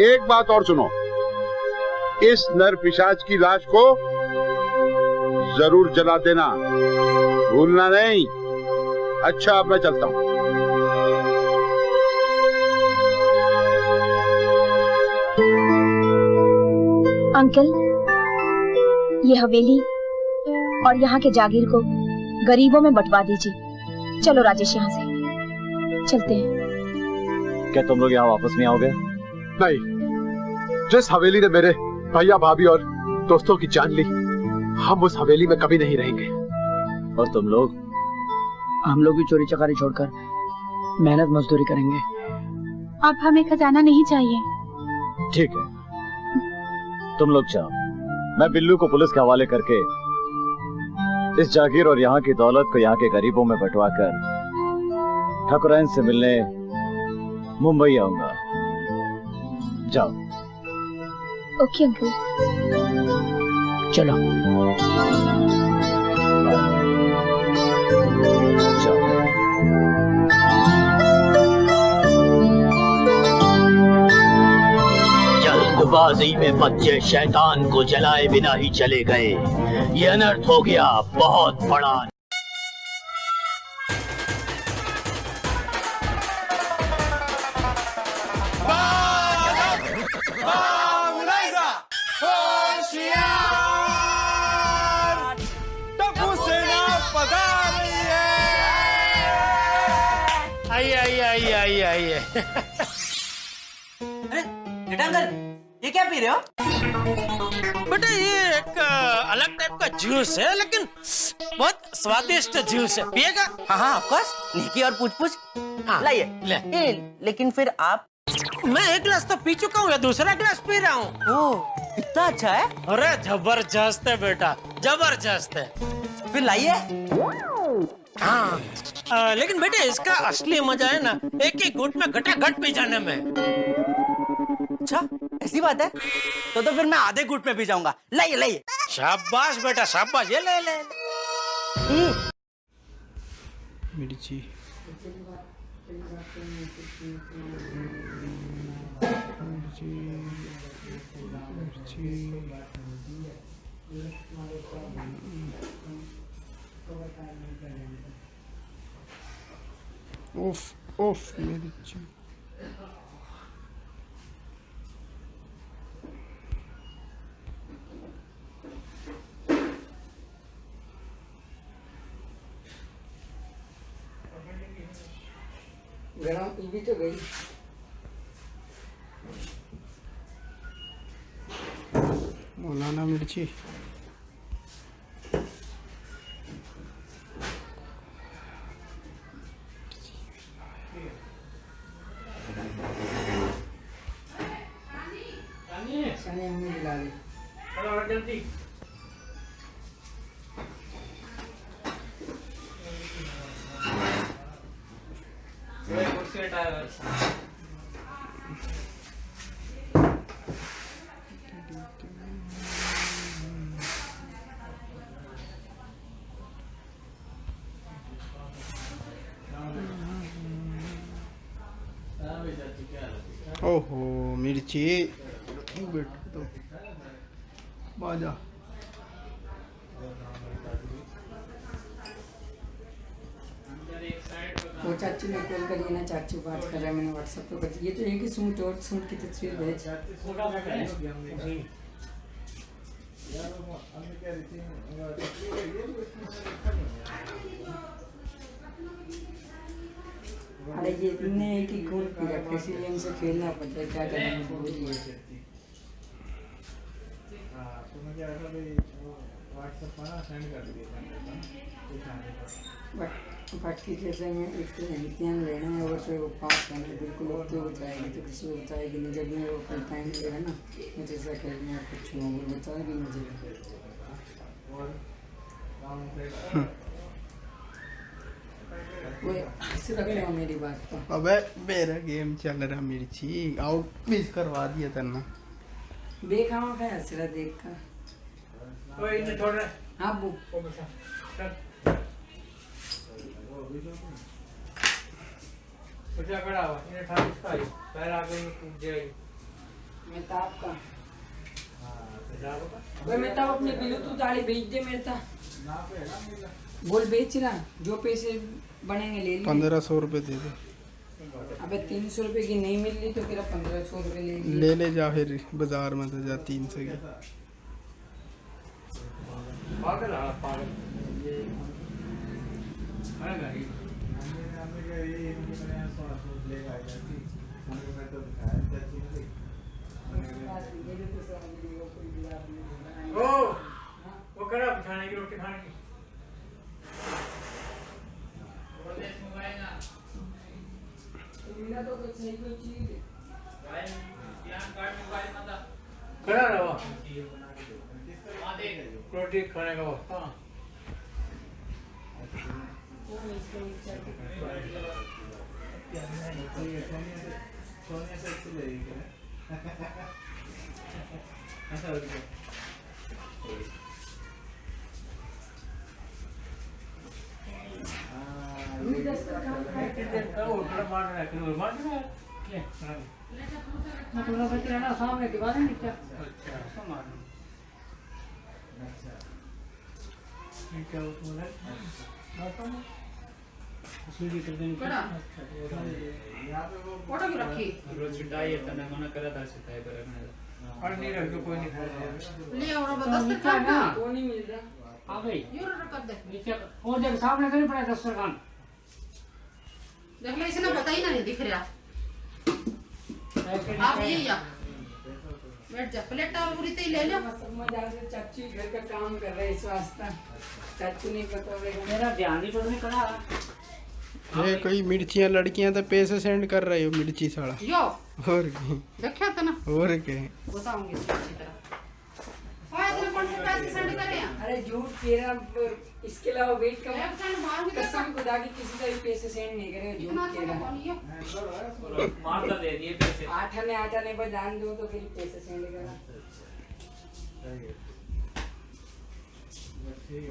एक बात और सुनो, इस नर पिशाच की लाश को जरूर जला देना, भूलना नहीं। अच्छा, अब मैं चलता हूं। अंकल, ये हवेली और यहाँ के जागीर को गरीबों में बंटवा दीजिए। चलो राजेश, यहाँ से चलते हैं। क्या तुम लोग यहाँ वापस नहीं आओगे? नहीं, जिस हवेली ने मेरे भैया भाभी और दोस्तों की जान ली, हम उस हवेली में कभी नहीं रहेंगे। और तुम लोग? हम लोग भी चोरी चकारी छोड़कर मेहनत मजदूरी करेंगे। अब हमें खजाना नहीं चाहिए। ठीक है, तुम लोग जाओ, मैं बिल्लू को पुलिस के हवाले करके इस जागीर और यहाँ की दौलत को यहाँ के गरीबों में बंटवाकर ठाकुराइन से मिलने मुंबई आऊंगा। जाओ। Okay uncle. चलो। जल्दबाजी में बच्चे शैतान को जलाए बिना ही चले गए। ये अनर्थ हो गया बहुत बड़ा। आइए। अंकल ये क्या पी रहे हो? बेटा ये एक अलग टाइप का जूस है, लेकिन बहुत स्वादिष्ट जूस है। पिएगा? हाँ ऑफ कोर्स। निकी और पूछ लाइए। लेकिन फिर आप? मैं एक गिलास तो पी चुका हूँ, या दूसरा गिलास पी रहा हूँ। ओह इतना अच्छा है? अरे जबरदस्त है बेटा, जबरदस्त है। फिर लाइए। हाँ लेकिन बेटे इसका असली मजा है ना एक ही घूंट में घटाघट पी जाने में। अच्छा ऐसी बात है? तो फिर मैं आधे घूंट में पी जाऊंगा। लाइए। शाबाश बेटा शाबाश। ये ले। मिर्ची उफ मिर्ची। गरम टीवी तो गई। मौलाना मिर्ची। जल्दी ओहो मिर्ची बैठ तो बाजा। वो चाचू ने कॉल करिए ना, चाचू बात कर रहा है, मैंने व्हाट्सएप पे कर। ये तो एक ही सूट और सूट की तस्वीर भेज। अरे ये इतने एक ही खून पी रखा, इसीलिए हमसे खेलना पड़ता है। क्या करें? बाकी जैसे मैं एक इम्तिहान लेना है और फिर वो पास करना है, बिल्कुल तो बताएगी तो किसी को बताएगी नहीं। जब मैं वो कल टाइम मिलेगा ना मैं जैसा करेंगे आप कुछ वो बताएगी मुझे। वो हंस रख लो मेरी बात को। अबे मेरा गेम चल रहा मिर्ची, आउट मिस करवा दिया तन्ना। बेखामा का हंस रहा देख कर। हाँ बू मेहताब का मेहताब अपने ब्लूटूथ दाढ़ी भेज दे। मेरे था बोल बेच रहा, जो पैसे बनेंगे ले लिए। 1500 रुपए दे दे। अबे 300 रुपए की नहीं मिल रही तो तेरा 1500 रुपए ले जा फिर बाजार में तो जा 300 की। वो करा खाने की रोटी खाने की। तो कुछ नहीं कोई चीज करा रहा रोटी खाने का। सामने दीवार है नीचे फोटो भी रखी और नहीं रख दो कोई नहीं ले और दस्तरखान ना कौन नहीं मिल रहा आ गई यूं रख दे नीचे वो देख सामने नहीं पड़ा दस्तरखान देख ले इसने पता ही नहीं दिख रहा आप ये या बैठ जा प्लेट और पूरी तो ले लो समझ आ गया चाची घर का काम कर रहे इस वास्ते चाचू नहीं पता मेरा ध्यान ही तो नहीं करा ये कोई मिर्चियां लड़कियां तो पैसे सेंड कर रही हो मिर्ची साला यो और क्या देखा था ना और क्या बताऊंगी इसको अच्छी तरह ओए इतने कौन से पैसे सेंड करे हैं अरे झूठ तेरा इसके अलावा वेट कम कसम खुदा की किसी का भी पैसे सेंड नहीं करे झूठ तेरा मार कर दे दिए पैसे आठ आने पर जान दो तो फिर पैसे सेंड करा ठीक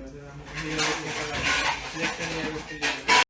है